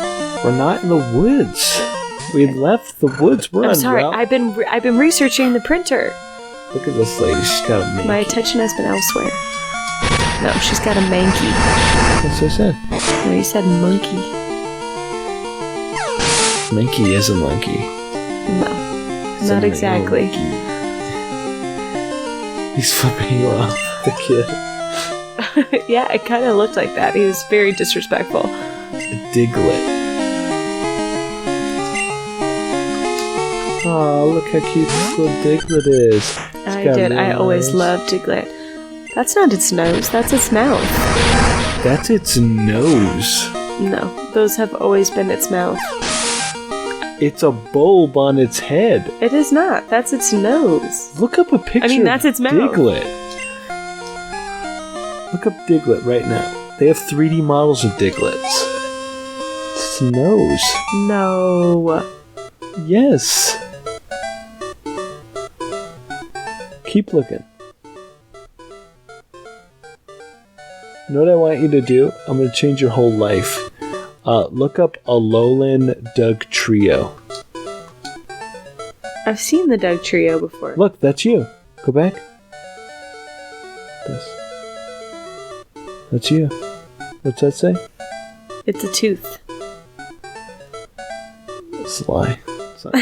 We're not in the woods. We left the woods. We're I'm on sorry, route. I've been researching the printer. Look at this lady. She's got a Mankey. My attention has been elsewhere. No, she's got a Mankey. That's what I said. No, you said monkey. Mankey is a monkey. No, It's not a exactly. monkey. He's flipping you off, the kid. Yeah, it kind of looked like that. He was very disrespectful. Diglett. Oh, look how cute this little Diglett is. I did. I always loved Diglett. That's not its nose. That's its mouth. That's its nose. No, those have always been its mouth. It's a bulb on its head. It is not. That's its nose. Look up a picture that's its of mouth. Diglett. Look up Diglett right now. They have 3D models of Digletts. It's its nose. No. Yes. Keep looking. You know what I want you to do? I'm going to change your whole life. Look up Alolan Doug Trio. I've seen the Doug Trio before. Look, that's you. Go back. This. That's you. What's that say? It's a tooth. It's a lie. It's not.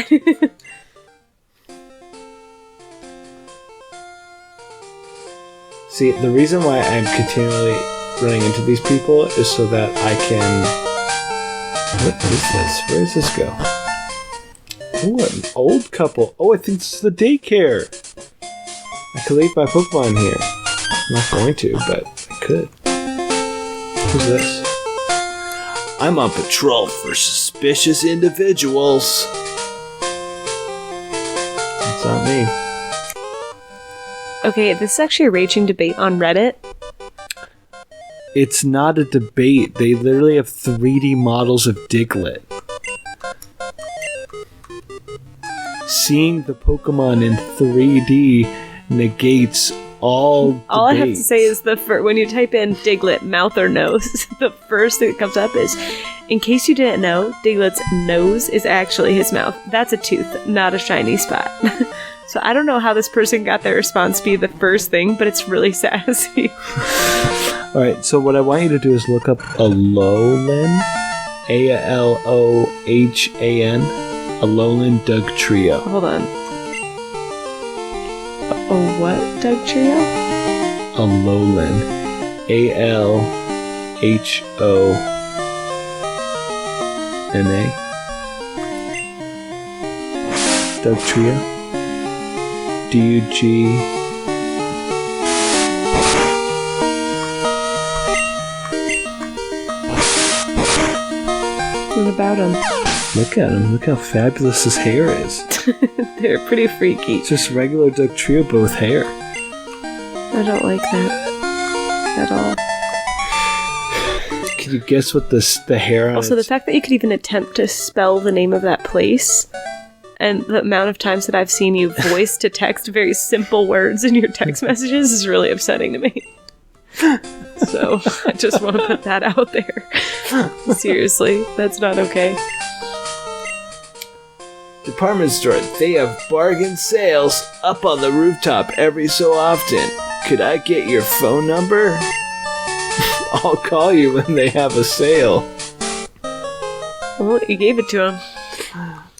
See, the reason why I'm continually running into these people is so that I can... What is this? Where does this go? Oh, an old couple. Oh, I think this is the daycare. I could leave my Pokemon here. I'm not going to, but I could. Who's this? I'm on patrol for suspicious individuals. That's not me. Okay, this is actually a raging debate on Reddit. It's not a debate. They literally have 3D models of Diglett. Seeing the Pokemon in 3D negates all I have to debates. say is when you type in Diglett mouth or nose, the first thing that comes up is, in case you didn't know, Diglett's nose is actually his mouth. That's a tooth, not a shiny spot. So I don't know how this person got their response to be the first thing, but it's really sassy. Alright, so what I want you to do is look up Alolan, Alohan, Alolan Dugtrio. Hold on. Oh, what? Dugtrio? Alolan, Alhona, Dugtrio, Dug. What about him? Look at him. Look how fabulous his hair is. They're pretty freaky. It's just regular Dugtrio, but with hair. I don't like that at all. Can you guess what the hair on Also, the its... fact that you could even attempt to spell the name of that place, and the amount of times that I've seen you voice to text very simple words in your text messages is really upsetting to me. So, I just want to put that out there. Seriously, that's not okay. Department store, they have bargain sales up on the rooftop every so often. Could I get your phone number? I'll call you when they have a sale. Well, you gave it to him.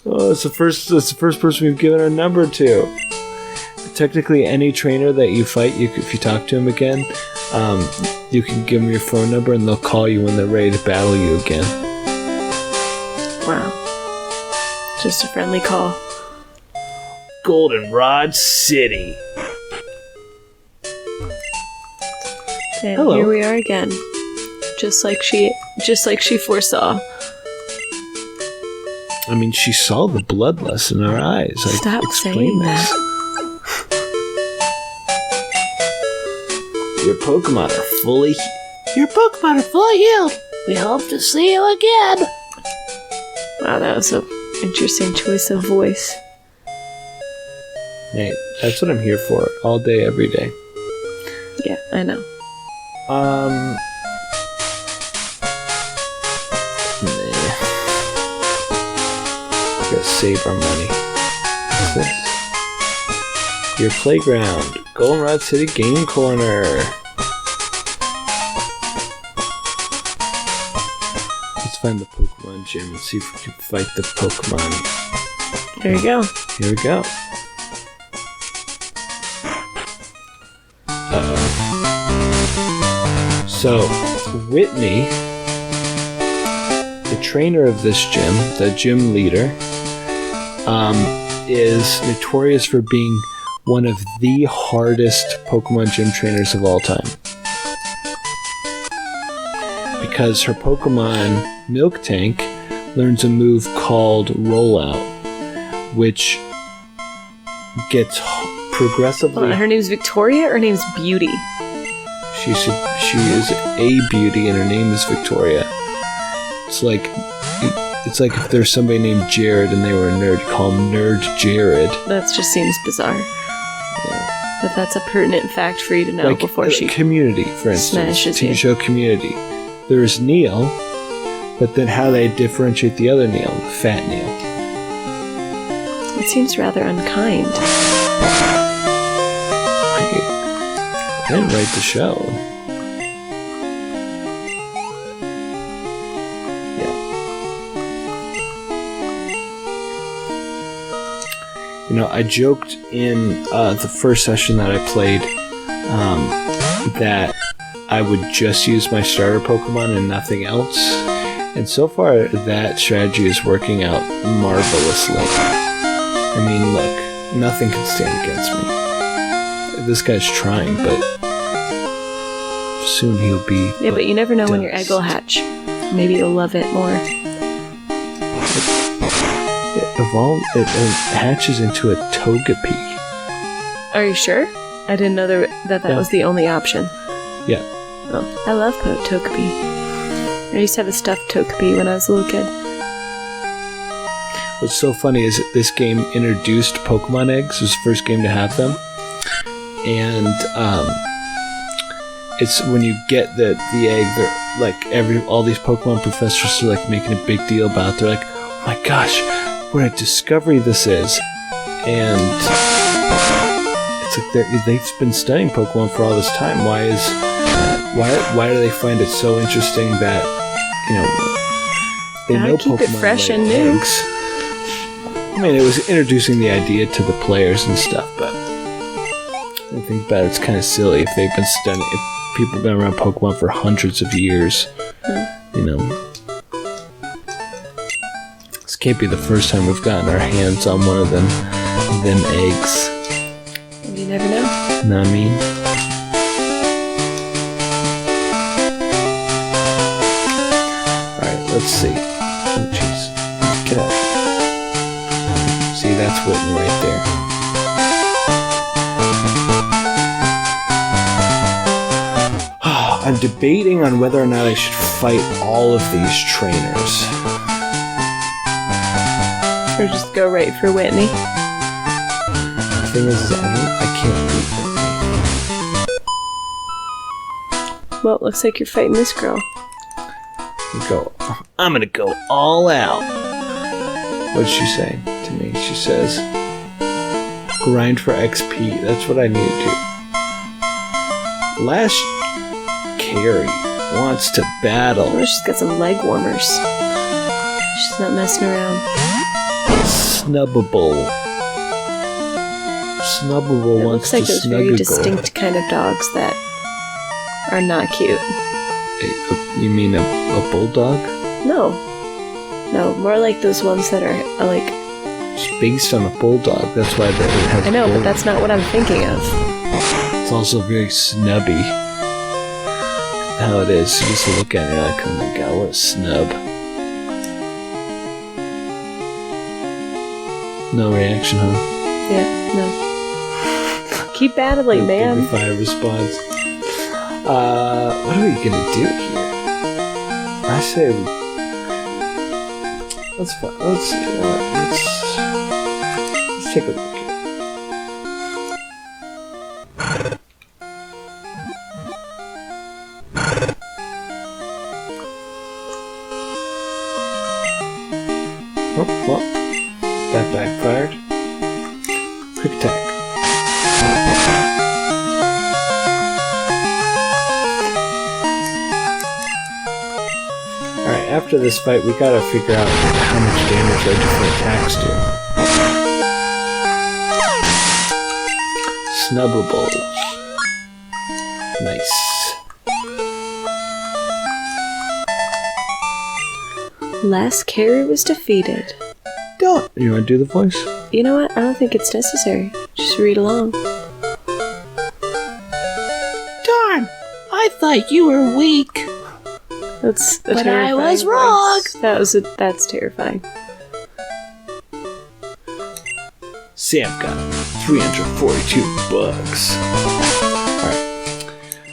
Oh, it's the first person we've given our number to. Technically, any trainer that you fight, if you talk to him again, you can give them your phone number and they'll call you when they're ready to battle you again. Wow. Just a friendly call. Goldenrod City. And Hello. here we are again. Just like she foresaw. I mean, she saw the bloodlust in our eyes. Stop explain saying this. that. Your Pokemon are fully healed. We hope to see you again. Wow, that was an interesting choice of voice. Hey, that's what I'm here for. All day, every day. Yeah, I know. Nah. Gotta save our money. What's this? Your playground. Goldenrod City Game Corner. Let's find the Pokemon gym and see if we can fight the Pokemon. There you go. Here we go. So, Whitney, the trainer of this gym, the gym leader, is notorious for being one of the hardest Pokemon gym trainers of all time. Because her Pokemon, Milk Tank, learns a move called Rollout, which gets progressively... Hold on, her name's Victoria or her name's Beauty? She is a beauty and her name is Victoria. It's like if there's somebody named Jared and they were a nerd, you call him Nerd Jared. That just seems bizarre. But that's a pertinent fact for you to know Like before she Community, for instance. smashes TV you. show Community. There's Neil, but then how they differentiate the other Neil, Fat Neil. It seems rather unkind. I didn't write the show. You know, I joked in the first session that I played that I would just use my starter Pokemon and nothing else. And so far, that strategy is working out marvelously. I mean, look, nothing can stand against me. This guy's trying, but soon he'll be... Yeah, but you never know when your dust. egg will hatch. Maybe you'll love it more. It hatches into a Togepi. Are you sure? I didn't know that Yeah. was the only option. Yeah. Oh, I love Togepi. I used to have a stuffed Togepi when I was a little kid. What's so funny is that this game introduced Pokemon eggs. It was the first game to have them. And it's when you get the egg, they're like all these Pokemon professors are like making a big deal about it. They're like, oh my gosh, what a discovery this is. And it's like they've been studying Pokemon for all this time. Why do they find it so interesting that, they Gotta know keep Pokemon it fresh lay and new. eggs? I mean, it was introducing the idea to the players and stuff, but I think about it, it's kind of silly if they've been studying, if people have been around Pokemon for hundreds of years, This can't be the first time we've gotten our hands on one of them eggs. You never know. Know what I mean? Alright, let's see. Oh, jeez. Get out. See, that's Whitney right there. I'm debating on whether or not I should fight all of these trainers. Or just go right for Whitney. The thing is I can't beat Whitney. Well, it looks like you're fighting this girl. I'm gonna go all out. What's she saying to me? She says, grind for XP. That's what I need to do. Last Carrie wants to battle. Oh, she's got some leg warmers. She's not messing around. Snubbable It wants looks like to those very snuggle. distinct kind of dogs that are not cute. You mean a bulldog? No, more like those ones that are like. It's based on a bulldog. That's why they have. I know, but that's not what I'm thinking of. It's also very snubby. How it is. You just look at it like, oh my god, what a snub. No reaction, huh? Yeah, no. Keep battling, man. Dignified response. What are we gonna do here? I say, let's see. Let's take a look here. Oh, well, that backfired. Quick attack. Alright, after this fight, we gotta figure out how much damage our different attacks do. Snubbable. Nice. Last Carrie was defeated. Don't. You wanna do the voice? You know what? I don't think it's necessary. Just read along. Darn! I thought you were weak. That's a But I terrifying was voice. wrong. That's terrifying. Sam got 342 bucks. Alright.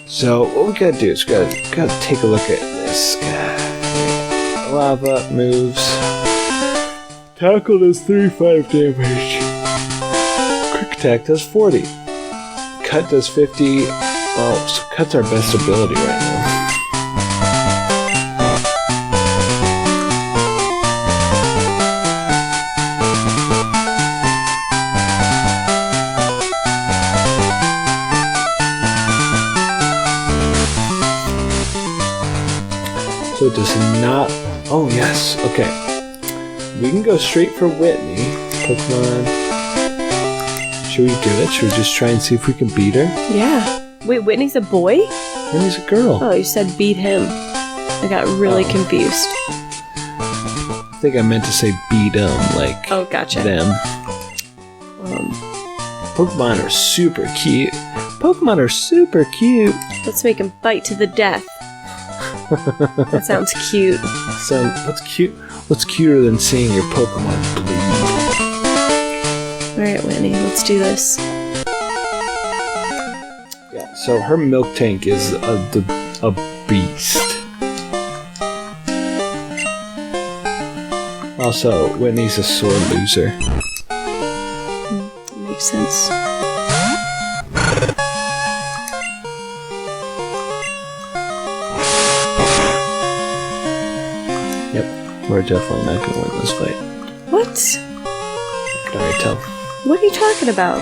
So, what we gotta do is we gotta take a look at this guy. Lava moves. Tackle does 35 damage. Quick attack does 40. Cut does 50. Oh, so cut's our best ability right now. So it does not. Oh, yes. Okay. We can go straight for Whitney. Pokemon. Should we do it? Should we just try and see if we can beat her? Yeah. Wait, Whitney's a boy? Whitney's a girl. Oh, you said beat him. I got really confused. I think I meant to say beat them, like Oh, gotcha. them. Pokemon are super cute. Pokemon are super cute. Let's make him fight to the death. That sounds cute. So, what's cuter than seeing your Pokemon bleed? Alright, Winnie, let's do this. Yeah, so her milk tank is a beast. Also, Whitney's a sore loser. Makes sense. Yep, we're definitely not going to win this fight. What? I can already tell. What are you talking about?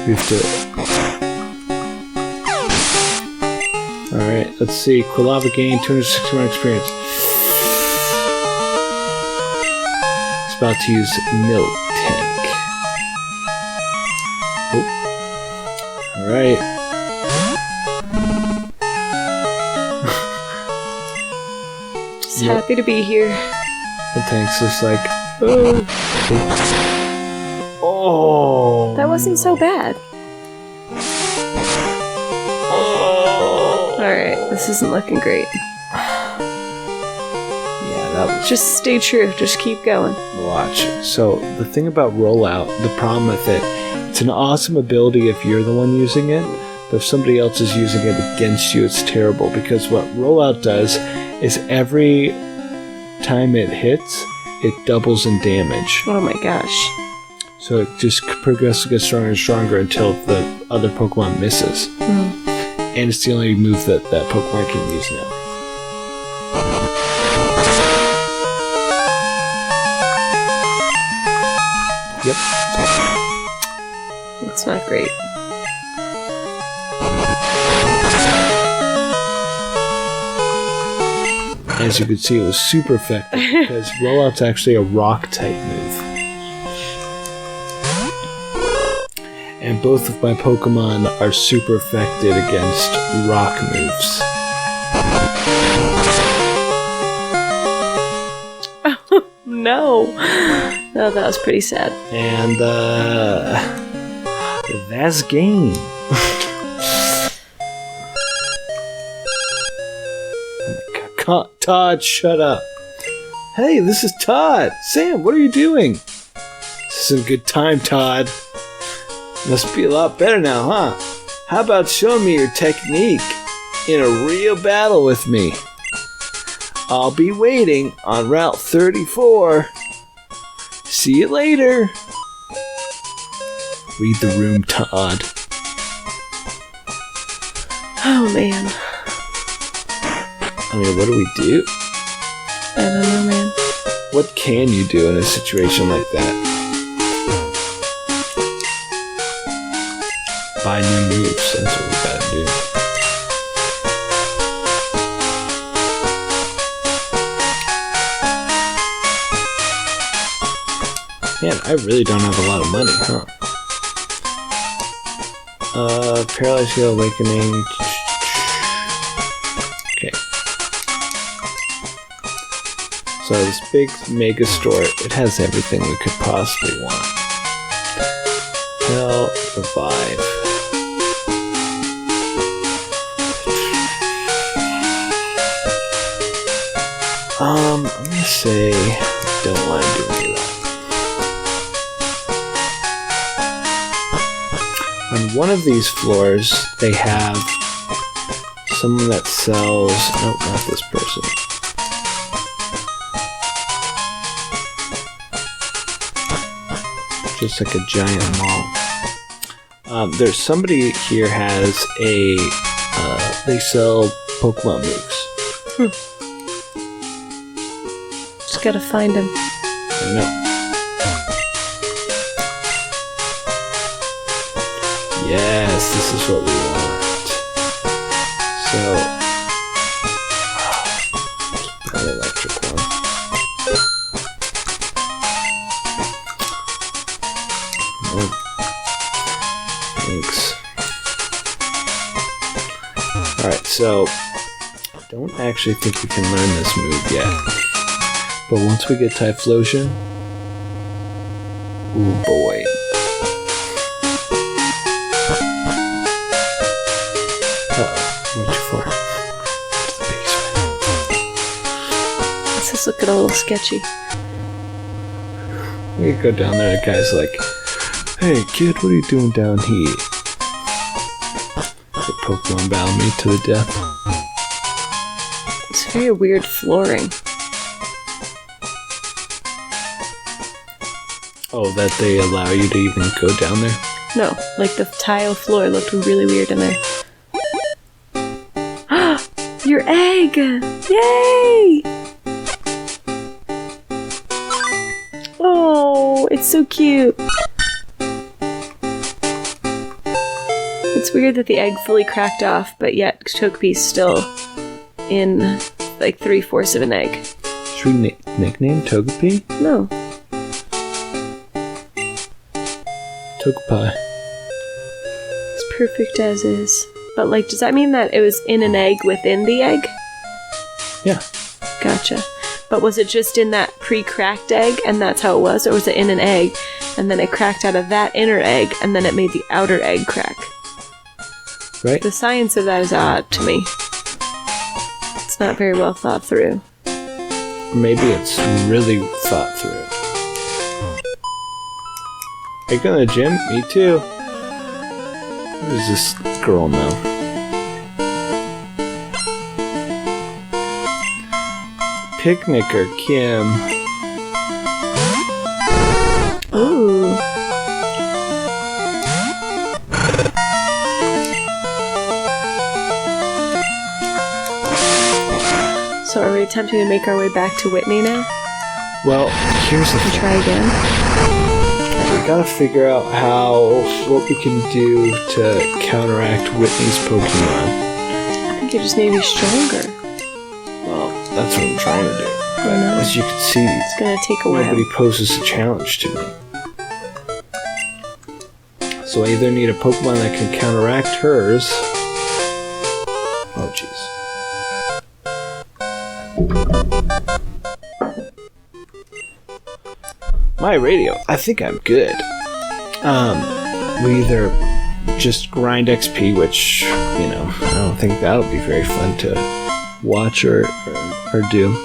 We have to... Alright, let's see. Quilava gained 261 experience. It's about to use milk tank. Oh. Alright. Just happy to be here. The tank's just like... Oh. Oh. That wasn't so bad. Alright, this isn't looking great. Yeah, that was... Just stay true. Just keep going. Watch. So, the thing about Rollout, the problem with it, it's an awesome ability if you're the one using it, but if somebody else is using it against you, it's terrible, because what Rollout does is every time it hits, it doubles in damage. Oh my gosh. So it just progressively gets stronger and stronger until the other Pokemon misses. And it's the only move that Pokemon can use now. Yep. It's not great. As you can see, it was super effective because Rollout's actually a rock type move. And both of my Pokemon are super affected against rock moves. No. Oh, that was pretty sad. And, that's game. Todd, shut up. Hey, this is Todd. Sam, what are you doing? This is a good time, Todd. Must be a lot better now, huh? How about showing me your technique in a real battle with me? I'll be waiting on Route 34. See you later. Read the room, Todd. Oh, man. I mean, what do we do? I don't know, man. What can you do in a situation like that? Buy new moves, that's what we gotta do. Man, I really don't have a lot of money, huh? Paralyzed Heal Awakening. Okay. So this big mega store, it has everything we could possibly want. Hell, Revive. I'm gonna say don't want to do any of that. On one of these floors, they have someone that sells... Oh, not this person. Just like a giant mall. There's somebody here has a... they sell Pokemon moves. Just gotta find him. I know. Yes, this is what we want. So, an electric one. Oh. Thanks. Alright, so I don't actually think we can learn this move yet. But once we get Typhlosion, Ooh boy. Uh-oh, what'd you for? To the basement. This is looking a little sketchy. We go down there, the guy's like, "Hey kid, what are you doing down here?" The Pokemon battle me to the death. It's very weird flooring. Oh, that they allow you to even go down there? No, like the tile floor looked really weird in there. Your egg! Yay! Oh, it's so cute. It's weird that the egg fully cracked off, but yet Togepi's still in like 3/4 of an egg. Should we nickname Togepi? No. Togepi. It's perfect as is. But like, does that mean that it was in an egg within the egg? Yeah. Gotcha. But was it just in that pre-cracked egg and that's how it was? Or was it in an egg and then it cracked out of that inner egg and then it made the outer egg crack? Right? The science of that is odd to me. It's not very well thought through. Maybe it's really thought through. Are you going to the gym? Me too. Who is this girl now? Picnicker Kim. Ooh. So are we attempting to make our way back to Whitney now? Well, here's the And thing. try again? We gotta figure out what we can do to counteract Whitney's Pokemon. I think you just need to be stronger. Well, that's what I'm trying to do. But know. as you can see, It's gonna take a while. nobody poses a challenge to me. So I either need a Pokemon that can counteract hers. Oh, jeez. My radio, I think I'm good. We either just grind XP, which, I don't think that'll be very fun to watch or do.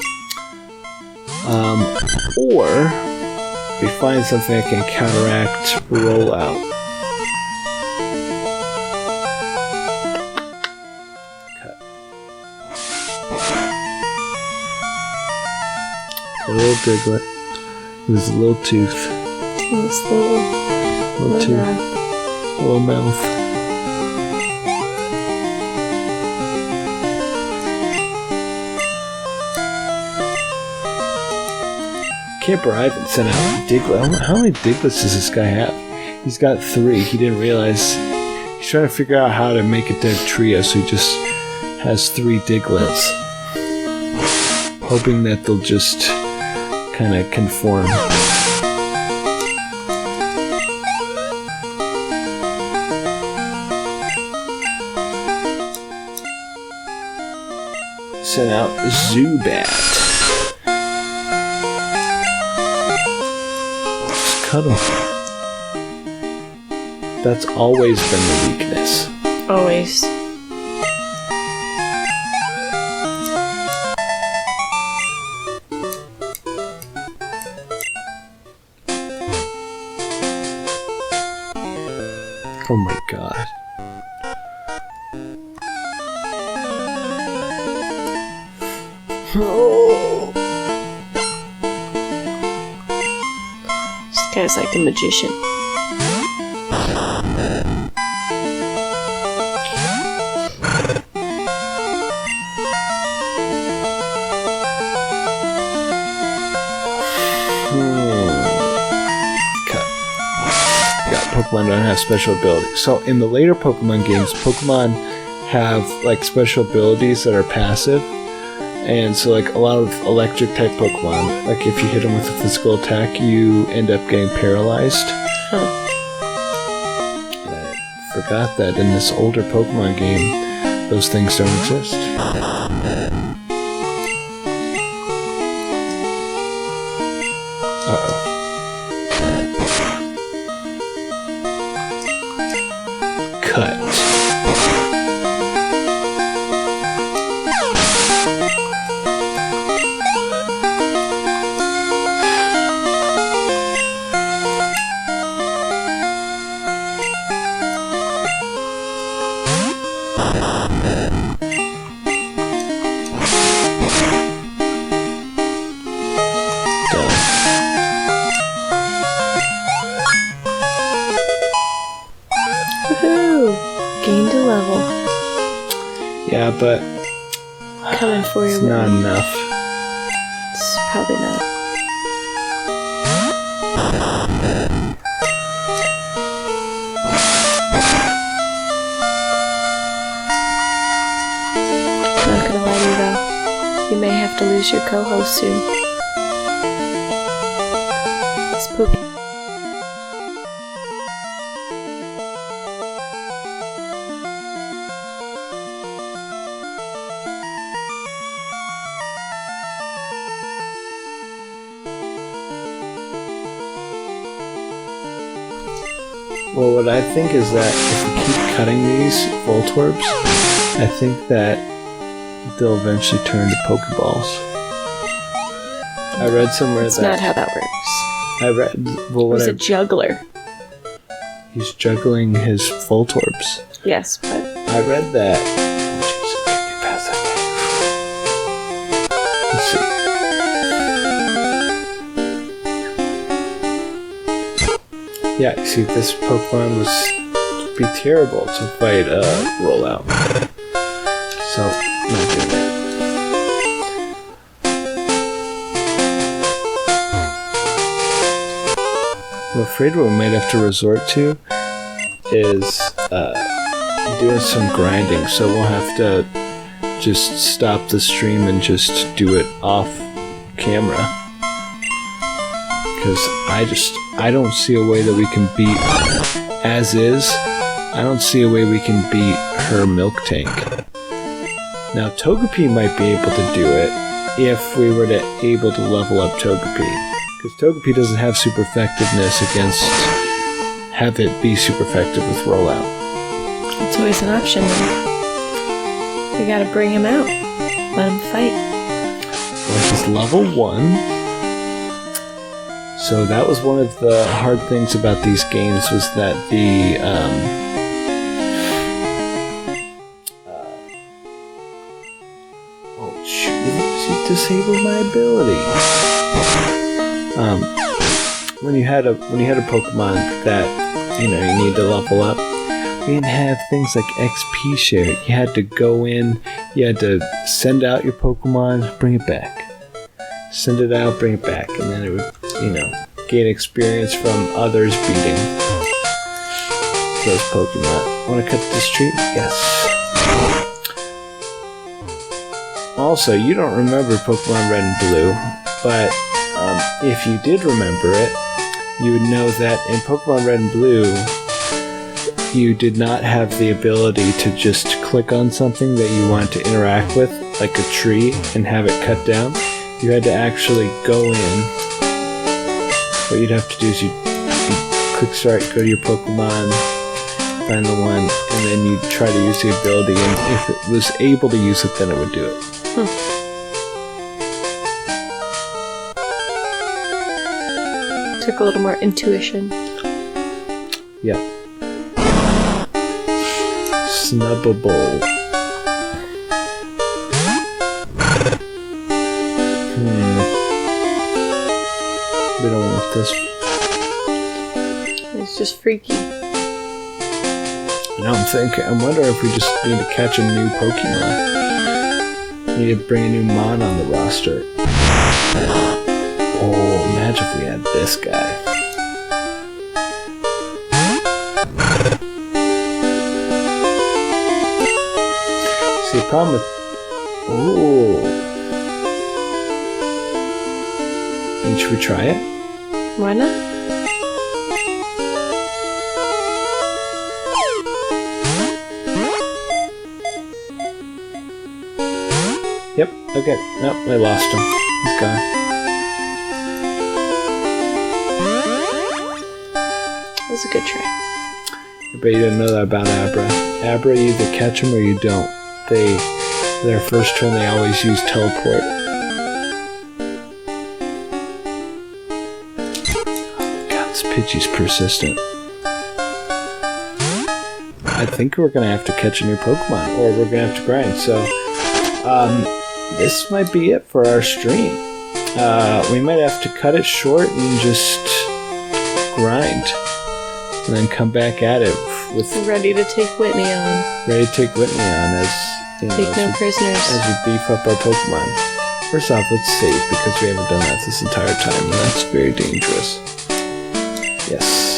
Or we find something that can counteract rollout. Cut. A little Diglett. With a little tooth. This Little tooth. guy. Little mouth. Can't believe I haven't sent out Diglett. How many Diglets does this guy have? He's got 3. He didn't realize. He's trying to figure out how to make a dead trio, so he just has 3 Diglets. Hoping that they'll just kind of conform. Sent out Zubat. Just cut him. That's always been the weakness. Always. Oh my god. Oh. This guy's like a magician. Cut. Yeah, Pokemon don't have special abilities. So in the later Pokemon games, Pokemon have like special abilities that are passive. And so like a lot of electric type Pokemon, like if you hit them with a physical attack, you end up getting paralyzed. Huh. And I forgot that in this older Pokemon game, those things don't exist. Uh-oh. Yeah, but Coming for you, it's not Whitney. enough. It's probably not. Not gonna lie to you though. You may have to lose your co-host soon. It's poopy. Well, what I think is that if we keep cutting these Voltorbs, I think that they'll eventually turn to Pokeballs. I read somewhere That's that not how that works. I read. Well, what He's a juggler. he's juggling his Voltorbs. Yes, but I read that. Oh, jeez, I can't get past that. Let's see. Yeah, you see, this Pokemon would be terrible to fight Rollout. So, not doing that. I'm afraid what we might have to resort to is doing some grinding, so we'll have to just stop the stream and just do it off camera. Because I don't see a way that we can beat, as is, I don't see a way we can beat her Milk Tank. Now, Togepi might be able to do it if we were able to level up Togepi. Because Togepi doesn't have super effectiveness against have it be super effective with Rollout. it's always an option. Though. We gotta bring him out. Let him fight. Well, he's level 1. So that was one of the hard things about these games, was that the oh shoot, she disabled my ability. When you had a Pokemon that you need to level up, we didn't have things like XP share. You had to go in, you had to send out your Pokemon, bring it back. Send it out, bring it back, and then it would, gain experience from others beating those Pokemon. Want to cut this tree? Yes. Also, you don't remember Pokemon Red and Blue, but if you did remember it, you would know that in Pokemon Red and Blue, you did not have the ability to just click on something that you wanted to interact with, like a tree, and have it cut down. You had to actually go in. What you'd have to do is you click start, go to your Pokemon, find the one, and then you try to use the ability, and if it was able to use it, then it would do it. Took a little more intuition. Yeah. Snubbable. We don't want this. It's just freaky. Now I'm wondering if we just need to catch a new Pokemon. We need to bring a new Mon on the roster. Oh, imagine if we had this guy. See, the problem with... Ooh. And should we try it? Why not? Yep, okay. Nope, I lost him. He's gone. That was a good try. I bet you didn't know that about Abra. Abra, you either catch them or you don't. Their first turn, they always use Teleport. Pidgey's persistent. I think we're gonna have to catch a new Pokemon, or we're gonna have to grind. So, this might be it for our stream. We might have to cut it short and just grind, and then come back at it with ready to take Whitney on. as Take no prisoners. As we beef up our Pokemon. First off, let's save because we haven't done that this entire time, and that's very dangerous. Yes.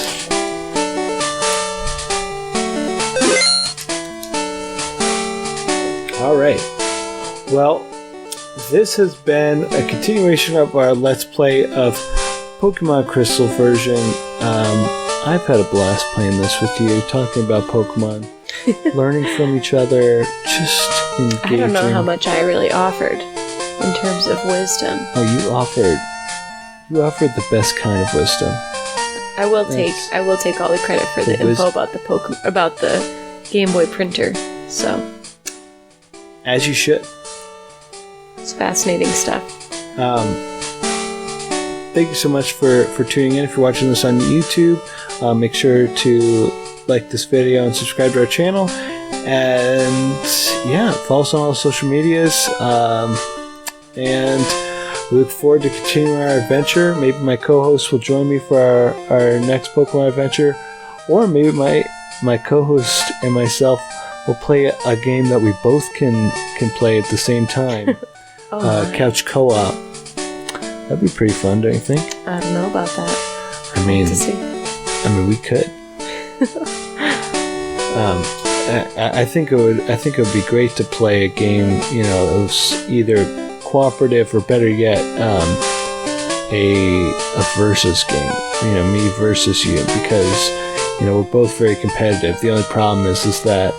Alright. Well, this has been a continuation of our Let's Play of Pokemon Crystal version. I've had a blast playing this with you, talking about Pokemon, learning from each other, just engaging. I don't know how much I really offered in terms of wisdom. Oh, you offered the best kind of wisdom. I will take all the credit for the info about the about the Game Boy printer. So, as you should. It's fascinating stuff. Thank you so much for tuning in. If you're watching this on YouTube, make sure to like this video and subscribe to our channel. And yeah, follow us on all social medias. And we look forward to continuing our adventure. Maybe my co-host will join me for our next Pokemon adventure. Or maybe my co-host and myself will play a game that we both can play at the same time. Couch co-op. That'd be pretty fun, don't you think? I don't know about that. I mean, we could. I think it would be great to play a game. You know, it was either cooperative or better yet, a versus game. You know, me versus you, because you know we're both very competitive. The only problem is that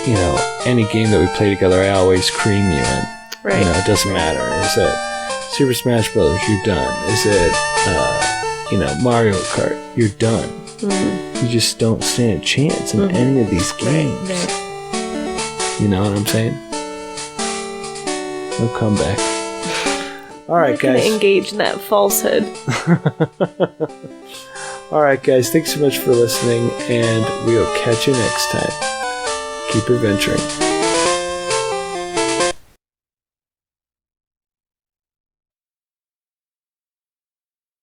you know, any game that we play together, I always cream you in. Right. You know, it doesn't matter. Is it Super Smash Brothers? You're done. Is it you know, Mario Kart? You're done. Mm-hmm. You just don't stand a chance in any of these games. Right. You know what I'm saying? No comeback. All right, guys. Gonna engage in that falsehood. All right, guys. Thanks so much for listening, and we'll catch you next time. Keep adventuring.